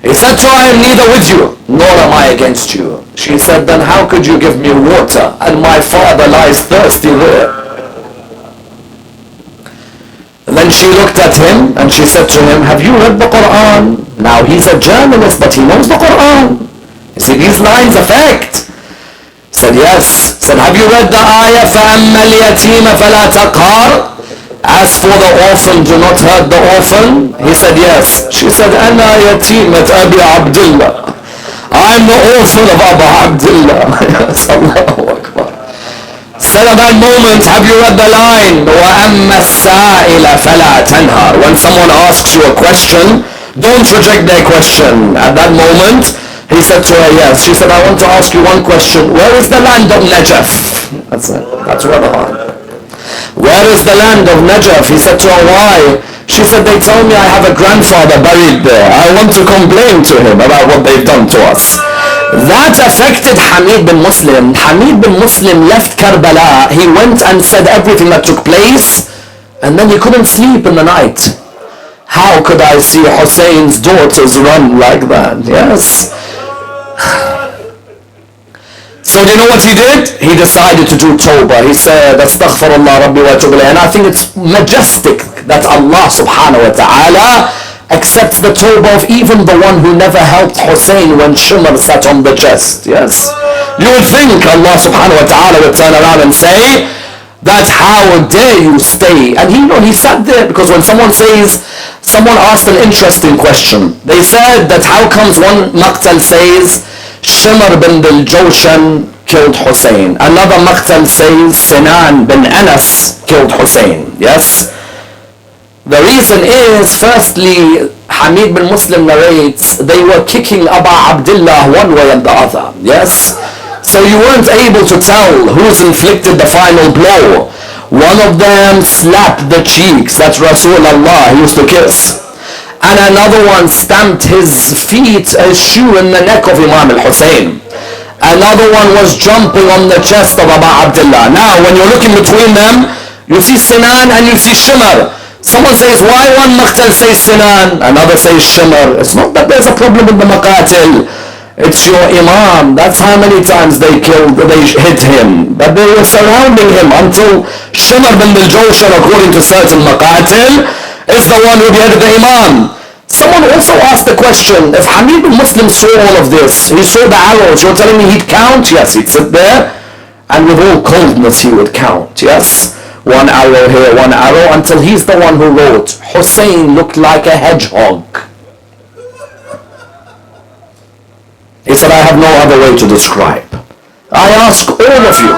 He said to her, I am neither with you nor am I against you. She said, then how could you give me water and my father lies thirsty there? And then she looked at him and she said to him, have you read the Quran? Now he's a journalist, but he knows the Quran. You see, these lines affect. He said, yes. He said, have you read the ayah, فَأَمَّا الْيَتِيمَ فَلَا تَقْهَرْ? As for the orphan, do not hurt the orphan. He said, yes. She said, أَنَا يَتِيمَةَ أَبِي عَبْدِ اللَّهِ. I'm the orphan of Abu Abdullah. Yes, Allahu Akbar. Said at that moment, have you read the line, وَأَمَّا السَّائِلَ فَلَا تَنْهَرْ? When someone asks you a question, don't reject their question. At that moment, he said to her, yes. She said, I want to ask you one question. Where is the land of Najaf? That's it. That's where the line. Where is the land of Najaf? He said to her, why? She said, they tell me I have a grandfather buried there. I want to complain to him about what they've done to us. That affected Hamid bin Muslim. Hamid bin Muslim left Karbala. He went and said everything that took place, and then he couldn't sleep in the night. How could I see Hussein's daughters run like that? Yes. So do you know what he did? He decided to do tawbah. He said, Astaghfirullah Rabbi wa atubu ilayh. And I think it's majestic that Allah subhanahu wa ta'ala accepts the tawbah of even the one who never helped Hussein when Shimr sat on the chest. Yes. You would think Allah subhanahu wa ta'ala would turn around and say that how dare you stay? And he sat there because when someone asked an interesting question. They said that how comes one maqtal says Shimr bin al-Jawshan killed Hussein. Another maqtal says Sinan bin Anas killed Hussein. Yes? The reason is, firstly, Hamid bin Muslim narrates, they were kicking Abu Abdullah one way and the other. Yes? So you weren't able to tell who's inflicted the final blow. One of them slapped the cheeks, that's Rasulullah, he used to kiss. And another one stamped his feet, a shoe in the neck of Imam al-Hussein. Another one was jumping on the chest of Abu Abdullah. Now, when you're looking between them, you see Sinan and you see Shimr. Someone says, why one maqtal says Sinan, another says Shimr? It's not that there's a problem with the maqatil. It's your Imam. That's how many times they hit him. But they were surrounding him until Shimr bin al-Jawshan, according to certain maqatil, is the one who beheaded the Imam. Someone also asked the question, if Hamid bin Muslim saw all of this, he saw the arrows, you're telling me he'd count? Yes, he'd sit there, and with all coldness he would count. Yes, one arrow here, one arrow, until he's the one who wrote, Hussein looked like a hedgehog. He said, I have no other way to describe. I ask all of you,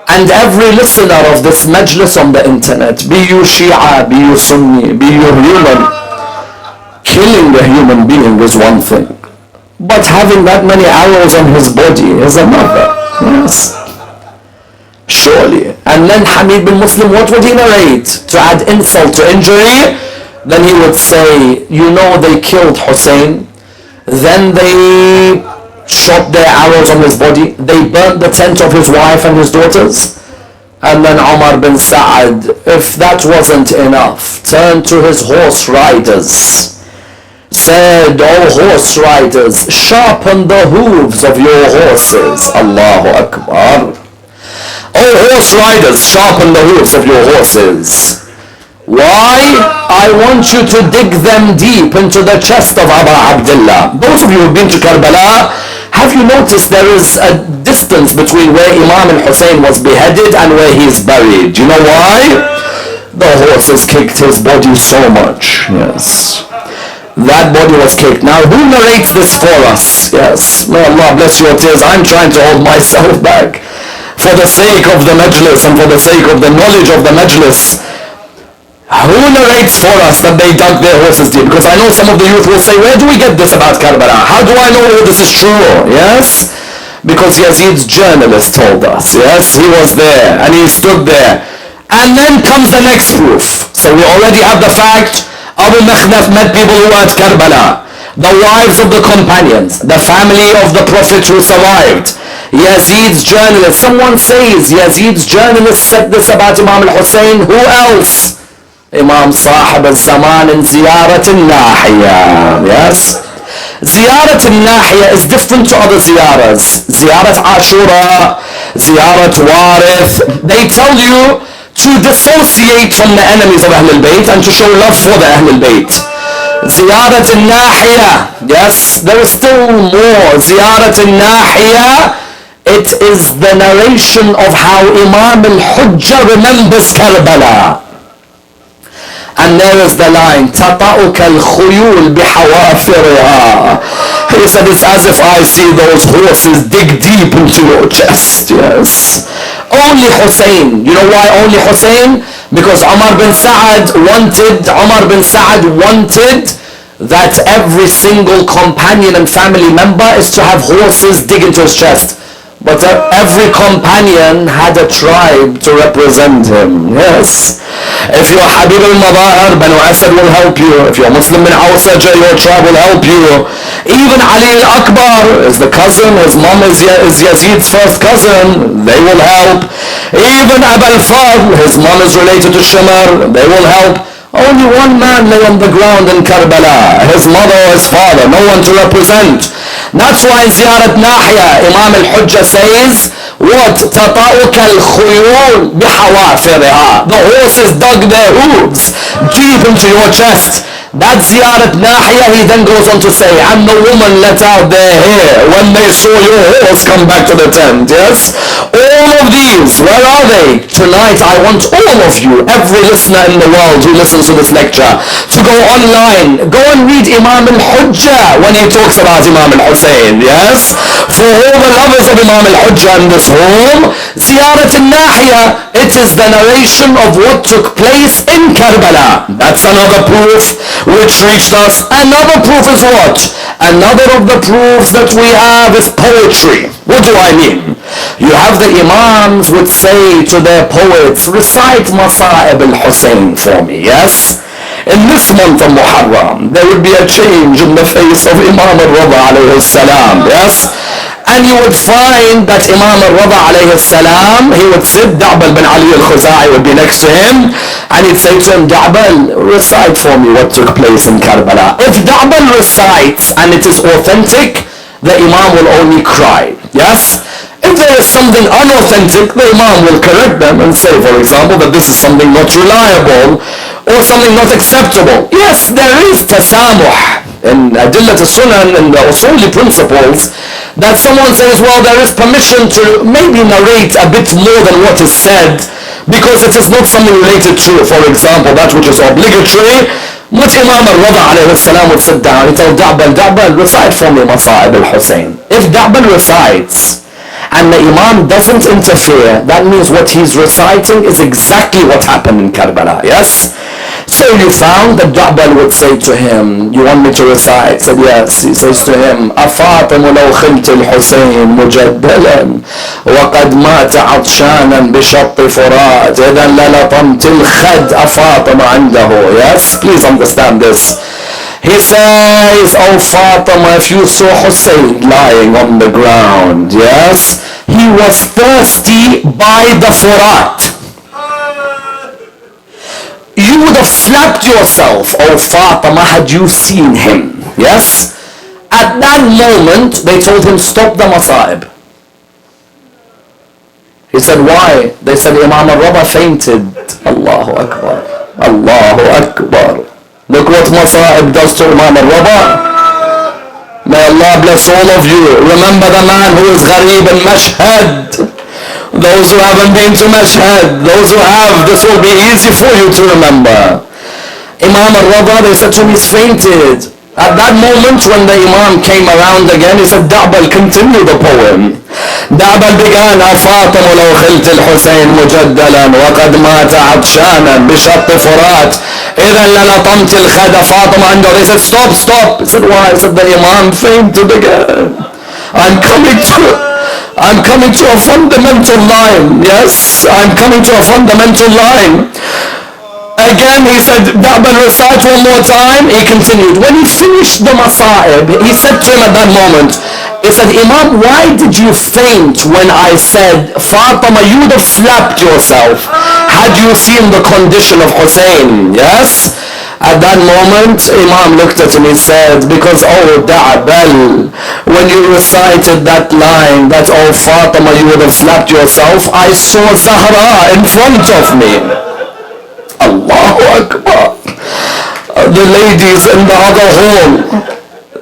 and every listener of this majlis on the internet, be you Shia, be you Sunni, be you human, killing a human being is one thing, but having that many arrows on his body is another. Yes. Surely. And then Hamid bin Muslim, what would he narrate? To add insult to injury, then he would say, you know they killed Hussein, then they shot their arrows on his body, they burnt the tent of his wife and his daughters. And then Umar bin Sa'ad, if that wasn't enough, turned to his horse riders, said, oh horse riders, sharpen the hooves of your horses. Allahu Akbar. Oh horse riders, sharpen the hooves of your horses. Why? I want you to dig them deep into the chest of Abu Abdullah. Those of you who have been to Karbala, have you noticed there is a distance between where Imam al-Hussein was beheaded and where he is buried? Do you know why? The horses kicked his body so much. Yes. That body was kicked. Now who narrates this for us? Yes. May Allah bless your tears. I'm trying to hold myself back. For the sake of the majlis and for the sake of the knowledge of the majlis, who narrates for us that they dug their horses deep? Because I know some of the youth will say, where do we get this about Karbala? How do I know all this is true? Yes? Because Yazid's journalist told us. Yes? He was there and he stood there. And then comes the next proof. So we already have the fact Abu Makhnaf met people who were at Karbala. The wives of the companions. The family of the Prophet who survived. Yazid's journalist. Someone says Yazid's journalist said this about Imam al-Hussein. Who else? Imam Sahib al-Zaman in Ziyarat al-Nahiya. Yes? Ziyarat al-Nahiya is different to other ziyaras. Ziyarat Ashura, Ziyarat Warith, they tell you to dissociate from the enemies of Ahlul Bayt and to show love for the Ahlul Bayt. Ziyarat al-Nahiya, yes, there is still more. Ziyarat al-Nahiya, it is the narration of how Imam al-Hujjah remembers Karbala. And there is the line, تَطَأُكَ الْخُيُولْ بِحَوَافِرِهَا. He said, it's as if I see those horses dig deep into your chest. Yes. Only Hussein. You know why only Hussein? Because Umar bin Sa'ad wanted that every single companion and family member is to have horses dig into his chest. But every companion had a tribe to represent him. Yes. If you're Habib al-Madahir, Banu Asad will help you. If you're Muslim bin Awsaja, your tribe will help you. Even Ali al-Akbar is the cousin. His mom is Yazid's first cousin. They will help. Even Abu al-Fadl, his mom is related to Shimar. They will help. Only one man lay on the ground in Karbala. His mother or his father. No one to represent. That's why in Ziyarat Nahiya, Imam al-Hujjah says, what? تَطَأُكَ الْخُيُولْ بِحَوَافِرِهَا. The horses dug their hooves deep into your chest. That Ziyarat Nahiya, he then goes on to say, and the woman let out their hair when they saw your horse come back to the tent. Yes? All of these, where are they? Tonight I want all of you, every listener in the world who listens to this lecture, to go online. Go and read Imam al-Hujjah when he talks about Imam al-Hussein. Yes? For all the lovers of Imam al-Hujjah in this room, Ziyarat al-Nahiya, it is the narration of what took place in Karbala. That's another proof which reached us. Another proof is what? Another of the proofs that we have is poetry. What do I mean? You have the Imams would say to their poets, recite Masa'ib al-Hussein for me, yes? In this month of Muharram, there would be a change in the face of Imam al-Rada alayhi salam, yes? And you would find that Imam al-Rada alayhi salam, he would sit, Da'bal bin Ali al-Khuzai would be next to him, and he'd say to him, Da'bal, recite for me what took place in Karbala. If Da'bal recites and it is authentic, the Imam will only cry, yes? If there is something unauthentic, the Imam will correct them and say, for example, that this is something not reliable or something not acceptable. Yes, there is tasamuh in Adillat al-Sunan and the Usuli principles that someone says, well, there is permission to maybe narrate a bit more than what is said because it is not something related to, for example, that which is obligatory. But Imam al-Rada alayhi salam would sit down, he'd tell Da'bal, recite for me Masa'ib al-Hussein. If Da'bal recites and the Imam doesn't interfere, that means what he's reciting is exactly what happened in Karbala, yes? So you found that Da'bal would say to him, you want me to recite? He said, yes. He says to him, أَفَاطِمُ لَوْ خِلْتِ الْحُسَيْنِ مُجَدَّلًا وَقَدْ مَاتَ عَطْشَانًا بِشَطِّ فُرَاتٍ إِذًا لَلَطَمْتِ الْخَدْ أَفَاطِمَ عِنْدَهُ. Yes? Please understand this. He says, oh Fatima, if you saw Hussein lying on the ground, yes, he was thirsty by the Furat. You would have slapped yourself, oh Fatima, had you seen him, yes? At that moment, they told him, stop the Masa'ib. He said, why? They said, Imam al-Rada fainted. Allahu Akbar. Allahu Akbar. Look what Masa'ib does to Imam al-Rada. May Allah bless all of you. Remember the man who is ghareeb in Mashhad. Those who haven't been to Mashhad, those who have, this will be easy for you to remember. Imam al-Rada, they said to him, he's fainted. At that moment when the Imam came around again, he said, Da'bal, continue the poem. Da'bal began, أَفَاطِمُ لَوْ خِلْتِ الْحُسَيْنِ مُجَدَّلًا وَقَدْ مَاتَ عَطْشَانًا بِشَطِّ فُرَاتٍ إِذًا لَلَطَمْتِ الْخَدَ فَاطِمَ عِنْدَهُ. They said, stop. He said, why? He said, the Imam fainted again. I'm coming to a fundamental line. Yes, I'm coming to a fundamental line. Again, he said, Da'bal, recite one more time. He continued. When he finished the Masa'ib, he said to him at that moment, he said, Imam, why did you faint when I said, Fatima, you would have slapped yourself had you seen the condition of Hussein? Yes? At that moment, Imam looked at him, he said, because, oh, Da'bal, when you recited that line, that, oh, Fatima, you would have slapped yourself, I saw Zahra in front of me. Allahu Akbar. The ladies in the other hall,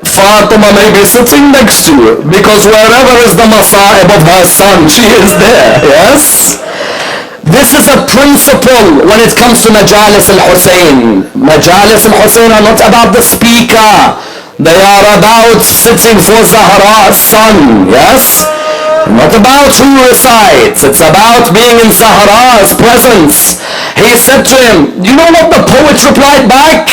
Fatima may be sitting next to you, because wherever is the masa'ib of her son, she is there, yes? This is a principle when it comes to Majalis al-Hussein. Majalis al-Hussein are not about the speaker. They are about sitting for Zahra's son, yes? Not about who recites. It's about being in Zahra's presence. He said to him, you know what the poet replied back?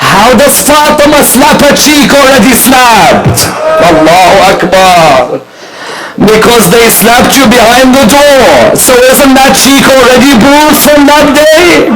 How does Fatima slap her cheek already slapped? Allahu Akbar. Because they slapped you behind the door. So isn't that cheek already bruised from that day?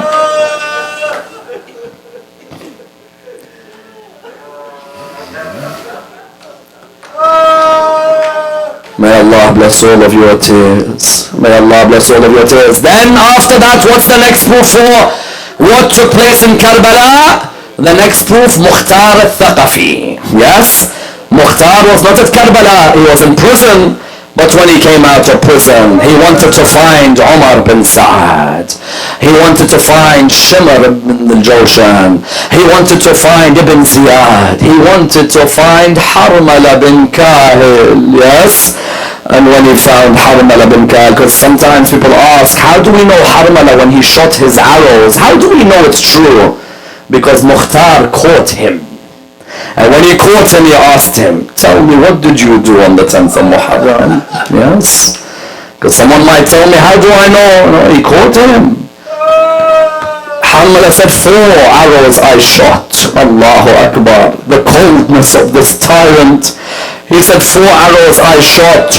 May Allah bless all of your tears. May Allah bless all of your tears. Then after that, what's the next proof for what took place in Karbala? The next proof, Mukhtar al-Thaqafi. Yes? Mukhtar was not at Karbala. He was in prison. But when he came out of prison, he wanted to find Umar bin Sa'ad. He wanted to find Shimr ibn al-Jawshan. He wanted to find Ibn Ziyad. He wanted to find Harmala bin Kahil. Yes? And when he found Harmala bin Kahil, because sometimes people ask, how do we know Harmala when he shot his arrows? How do we know it's true? Because Mukhtar caught him. And when he caught him, he asked him, tell me, what did you do on the 10th of Muharram? Yes? Because someone might tell me, how do I know? No, he caught him. Harmala said, 4 arrows I shot. Allahu Akbar. The coldness of this tyrant. He said, 4 arrows I shot.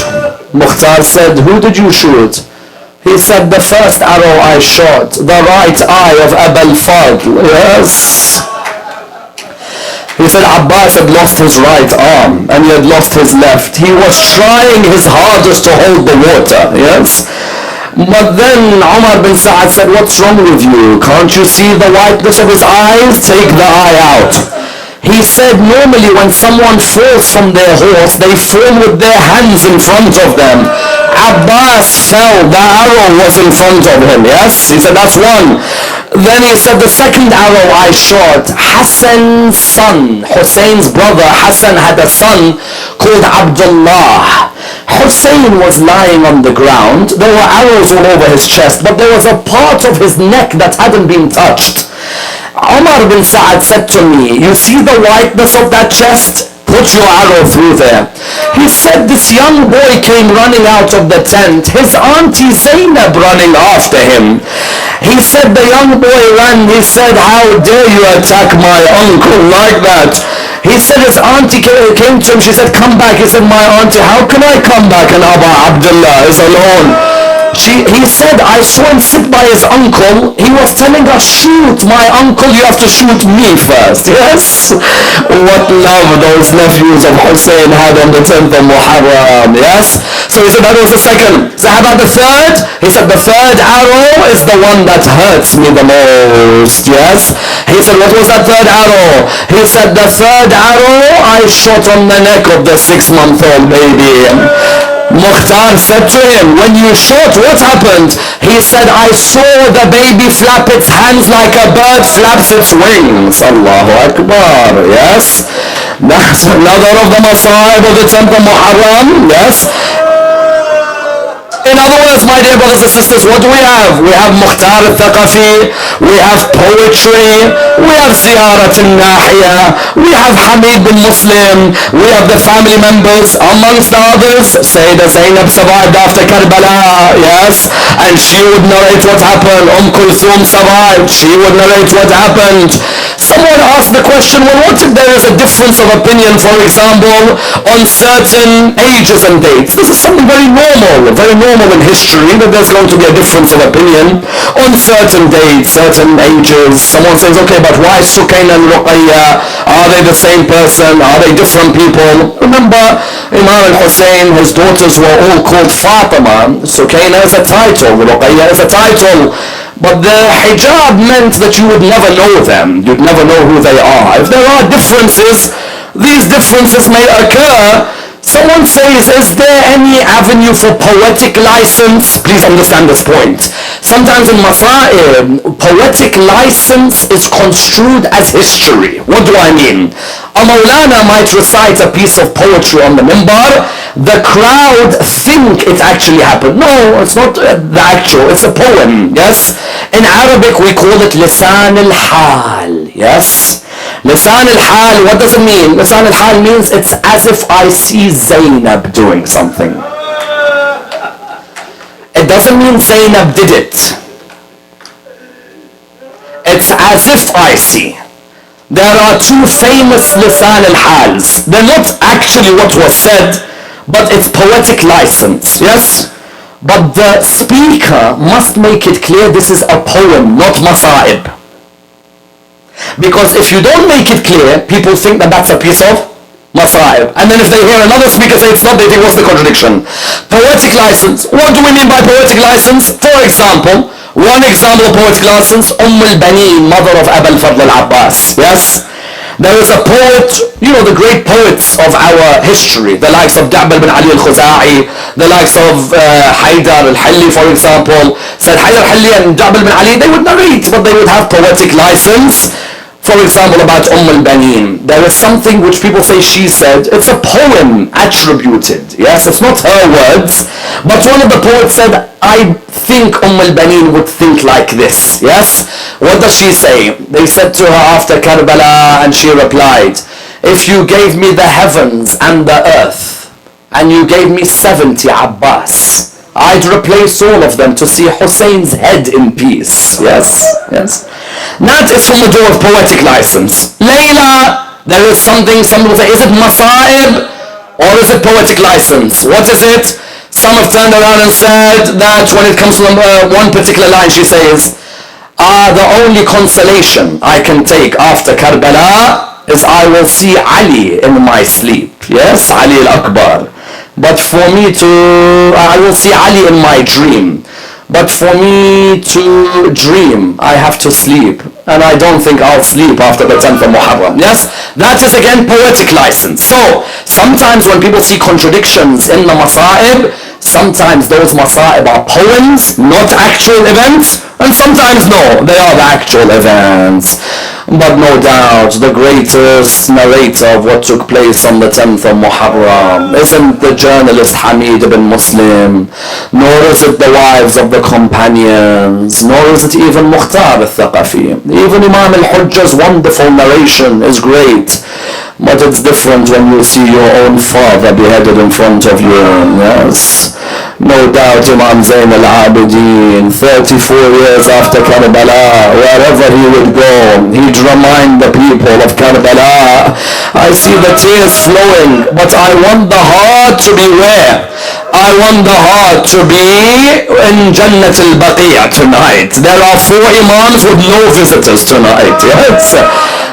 Mukhtar said, who did you shoot? He said, the first arrow I shot, the right eye of Abul Fadl. Yes? He said Abbas had lost his right arm and he had lost his left. He was trying his hardest to hold the water, yes? But then Umar bin Sa'ad said, what's wrong with you? Can't you see the whiteness of his eyes? Take the eye out. He said normally when someone falls from their horse, they fall with their hands in front of them. Abbas fell, the arrow was in front of him, yes? He said that's one. Then he said the second arrow I shot, Hassan's son, Hussein's brother, Hassan had a son called Abdullah. Hussein was lying on the ground. There were arrows all over his chest, but there was a part of his neck that hadn't been touched. Umar bin Sa'ad said to me, you see the whiteness of that chest? Put your arrow through there. He said this young boy came running out of the tent, his auntie Zainab running after him. He said the young boy ran, he said, how dare you attack my uncle like that? He said his auntie came to him, she said, come back. He said, my auntie, how can I come back and Abba Abdullah is alone? He said, I saw him sit by his uncle. He was telling us, shoot my uncle, you have to shoot me first. Yes? What love those nephews of Hussein had on the 10th of Muharram. Yes? So he said that was the second. So how about the third? He said the third arrow is the one that hurts me the most. Yes? He said, what was that third arrow? He said, the third arrow I shot on the neck of the 6-month-old baby. Mukhtar said to him, when you shot, what happened? He said, I saw the baby flap its hands like a bird flaps its wings. Allahu Akbar. Yes? That's another of the masa'ib of the 10th of Muharram. Yes? In other words, my dear brothers and sisters, what do we have? We have Mukhtar al-Thaqafi, we have poetry, we have Ziyarat al-Nahiya, we have Hamid bin Muslim, we have the family members, amongst the others. Sayyidah Zainab survived after Karbala, yes, and she would narrate what happened. Kulthum survived, she would narrate what happened. Someone asked the question, well, what if there is a difference of opinion, for example, on certain ages and dates? This is something very normal in history, that there's going to be a difference of opinion on certain dates, certain ages. Someone says, okay, but why Sukaina and Ruqayya? Are they the same person? Are they different people? Remember, Imam al-Hussein, his daughters were all called Fatima. Sukaina is a title, Ruqayya is a title. But the hijab meant that you would never know them. You'd never know who they are. If there are differences, these differences may occur. Someone says, is there any avenue for poetic license? Please understand this point. Sometimes in Masa'ib, poetic license is construed as history. What do I mean? A Maulana might recite a piece of poetry on the mimbar. The crowd think it actually happened. No, it's not the actual, it's a poem, yes? In Arabic, we call it lisan al-hal, yes? Lisan al-hal, what does it mean? Lisan al-hal means it's as if I see Zainab doing something. It doesn't mean Zainab did it. It's as if I see. There are two famous lisan al-hals. They're not actually what was said, but it's poetic license, yes? But the speaker must make it clear this is a poem, not masa'ib. Because if you don't make it clear, people think that that's a piece of masa'ib. And then if they hear another speaker say it's not, they think, what's the contradiction? Poetic license. What do we mean by poetic license? For example, one example of poetic license, al-Baneen, mother of Abu al-Fadl al-Abbas. Yes? There is a poet, you know, the great poets of our history, the likes of Ja'bal bin Ali al-Khuza'i, the likes of Haydar al-Halli, for example. Said Haydar al-Halli and Ja'bal bin Ali, they would narrate, but they would have poetic license. For example, about al-Baneen. There is something which people say she said. It's a poem attributed. Yes, it's not her words. But one of the poets said, I think al-Baneen would think like this. Yes? What does she say? They said to her after Karbala, and she replied, if you gave me the heavens and the earth, and you gave me 70 Abbas, I'd replace all of them to see Hussein's head in peace. Yes, yes. That is from the door of poetic license. Layla, there is something, some people say, is it masa'ib or is it poetic license? What is it? Some have turned around and said that when it comes to one particular line, she says, the only consolation I can take after Karbala is I will see Ali in my sleep. Yes, Ali al-Akbar. But for me to, I will see Ali in my dream. But for me to dream, I have to sleep. And I don't think I'll sleep after the 10th of Muharram. Yes? That is again poetic license. So, sometimes when people see contradictions in the masa'ib, sometimes those masa'ib are poems, not actual events. And sometimes no, they are the actual events. But no doubt, the greatest narrator of what took place on the 10th of Muharram isn't the journalist Hamid ibn Muslim, nor is it the wives of the companions, nor is it even Mukhtar al-Thaqafi. Even Imam al-Hujjah's wonderful narration is great, but it's different when you see your own father beheaded in front of you. Yes. No doubt Imam Zain al-Abidin, 34 years after Karbala, wherever he would go, he'd remind the people of Karbala. I see the tears flowing, but I want the heart to be where? I want the heart to be in Jannat al-Baqiyah tonight. There are 4 imams with no visitors tonight, yes?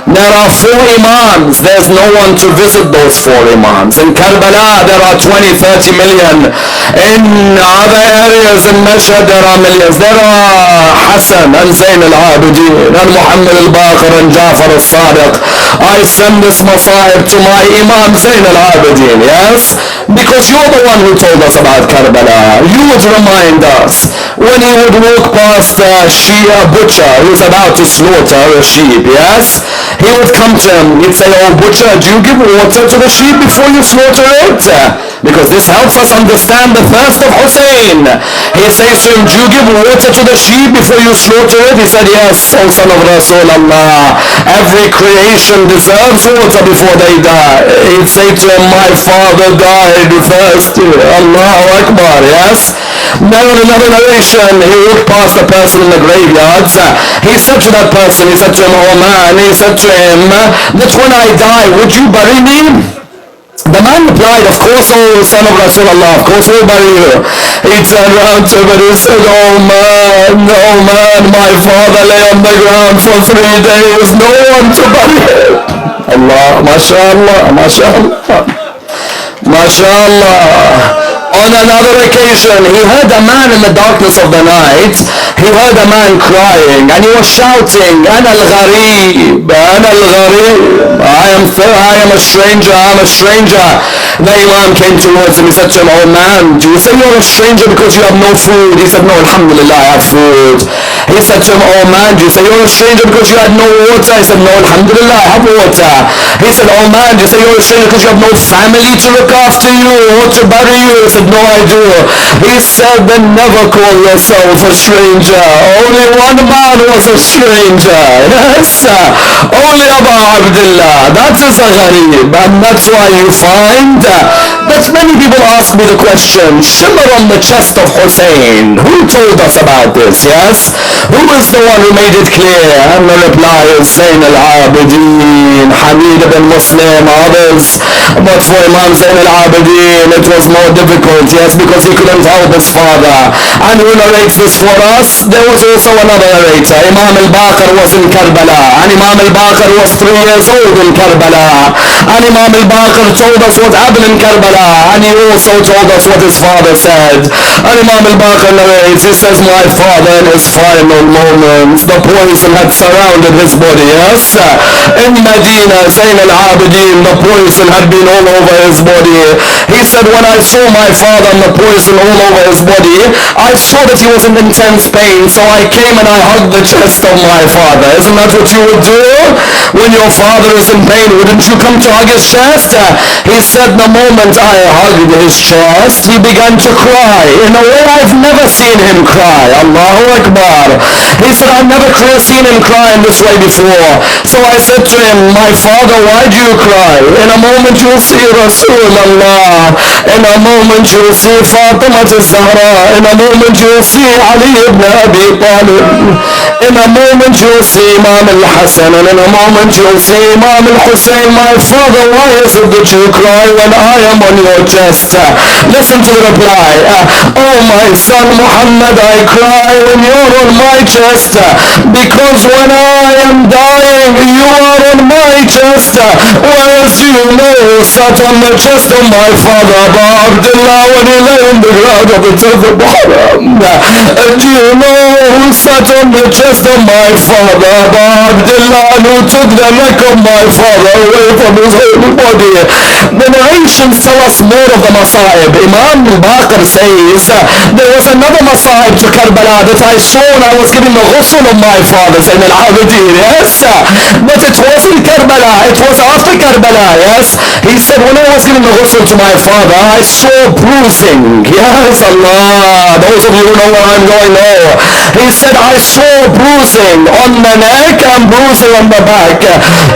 There are 4 imams. There's no one to visit those 4 imams. In Karbala, there are 20-30 million. In other areas in Mashhad, there are millions. There are Hassan and Zain al-Abidin and Muhammad al-Baqir and Jafar al-Sadiq. I send this masa'ib to my Imam Zain al-Abidin, yes? Because you're the one who told us about Karbala. You would remind us when he would walk past a Shia butcher who's about to slaughter a sheep, yes? He would come to him, he'd say, oh butcher, do you give water to the sheep before you slaughter it? Because this helps us understand the thirst of Hussein. He says to him, do you give water to the sheep before you slaughter it? He said, yes, O son of Rasulullah. Every creation deserves water before they die. He'd say to him, my father died thirsty. Allahu Akbar, yes? Now in another narration, he walked past a person in the graveyards. He said to that person, he said to him, oh man, he said to him, that when I die, would you bury me? The man replied, of course, oh son of Rasulullah, of course we'll bury you. He turned around to him and he said, oh man, my father lay on the ground for 3 days, no one to bury him. Allah, mashallah, mashallah, mashallah. On another occasion, he heard a man in the darkness of the night. He heard a man crying, and he was shouting, "Ana al-gharib, ana al-gharib. I am a stranger, I'm a stranger." The Imam came towards him. He said to him, "Oh man, do you say you're a stranger because you have no food?" He said, "No, alhamdulillah, I have food." He said to him, "Oh man, do you say you're a stranger because you had no water?" He said, "No, alhamdulillah, I have water." He said, "Oh man, do you say you're a stranger because you have no family to look after you or to bury you?" He said, "No, I do." He said, "Then never call yourself a stranger. Only one man was a stranger. Yes, only Abu Abdullah. That is a gharib." And that's why you find that many people ask me the question, shimmer on the chest of Hussein. Who told us about this? Yes? Who is the one who made it clear? And the reply is Zayn al-Abidin, Hamid ibn Muslim, others. But for Imam Zayn al-Abidin, it was more difficult, yes, because he couldn't help his father. And who narrates this for us? There was also another narrator. Imam al-Baqir was in Karbala, and Imam al-Baqir was 3 years old in Karbala. And Imam al-Baqir told us what happened in Karbala, and he also told us what his father said. And Imam al-Baqir narrates, he says, "My father in his final moments, the poison had surrounded his body." Yes, in Medina, Zayn al-Abidin, the poison had been all over his body. He said, "When I saw my father and the poison all over his body, I saw that he was in intense pain, so I came and I hugged the chest of my father." Isn't that what you would do? When your father is in pain, wouldn't you come to hug his chest? He said, "The moment I hugged his chest, he began to cry in a way I've never seen him cry." Allahu Akbar. He said, "I've never seen him cry in this way before." So I said to him, "My father, why do you cry? In a moment you'll see Rasulullah. In a moment you'll see Fatima al-Zahra. In a moment you'll see Ali ibn Abi Talib. In a moment you'll see Imam al-Hassan. And in a moment you'll see Imam al-Hussein. My father, why is it that you cry when I am on your chest?" Listen to the reply. "Oh my son Muhammad, I cry when you're on my chest, because when I am dying, you are on my chest. Whereas you know sat on the chest of my father Abu Abdullah when he lay in the ground of the 10th of Muharram. Do you know who sat on the chest of my father Abu Abdullah, and who took the neck of my father away from his holy body?" The narrations tell us more of the Masa'ib. Imam al-Baqir says, "There was another Masa'ib to Karbala that I saw when I was giving the ghusl of my father, Zayn al-Abidin." Yes, but it wasn't Karbala, it was after Karbala. Yes, he said, "When I was giving the ghusl to my father, I saw bruising." Yes, Allah, those of you who know where I'm going know. He said, "I saw bruising on the neck and bruising on the back."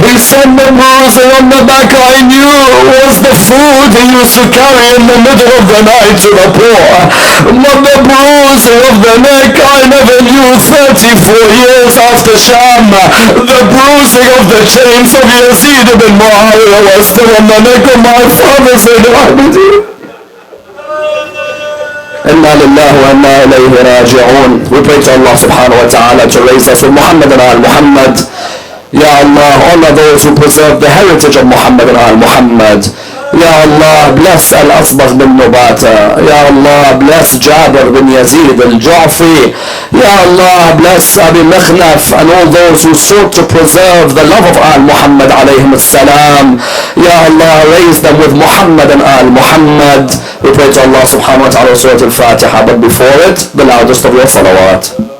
He said, "The bruising on the back I knew was the food he used to carry in the middle of the night to the poor. But the bruising of the neck I never knew 34 years after Sham. The bruising of the chains of Yazid ibn Muharram was still on the neck of my father, Zayn al-Abidin." Inna lillahi wa inna ilayhi raji'un. We pray to Allah subhanahu wa ta'ala to raise us with Muhammad and al-Muhammad. Ya Allah, honor those who preserve the heritage of Muhammad and al-Muhammad. Ya Allah, bless Al-Asbagh bin Nubata. Ya Allah, bless Jabir bin Yazid al-Ja'fi. Ya Allah, bless Abi Makhnaf and all those who sought to preserve the love of al-Muhammad alayhim as-salam. Ya Allah, raise them with Muhammad and al-Muhammad. We pray to Allah subhanahu wa ta'ala Surah Al-Fatiha, but before it, the loudest of your salawat.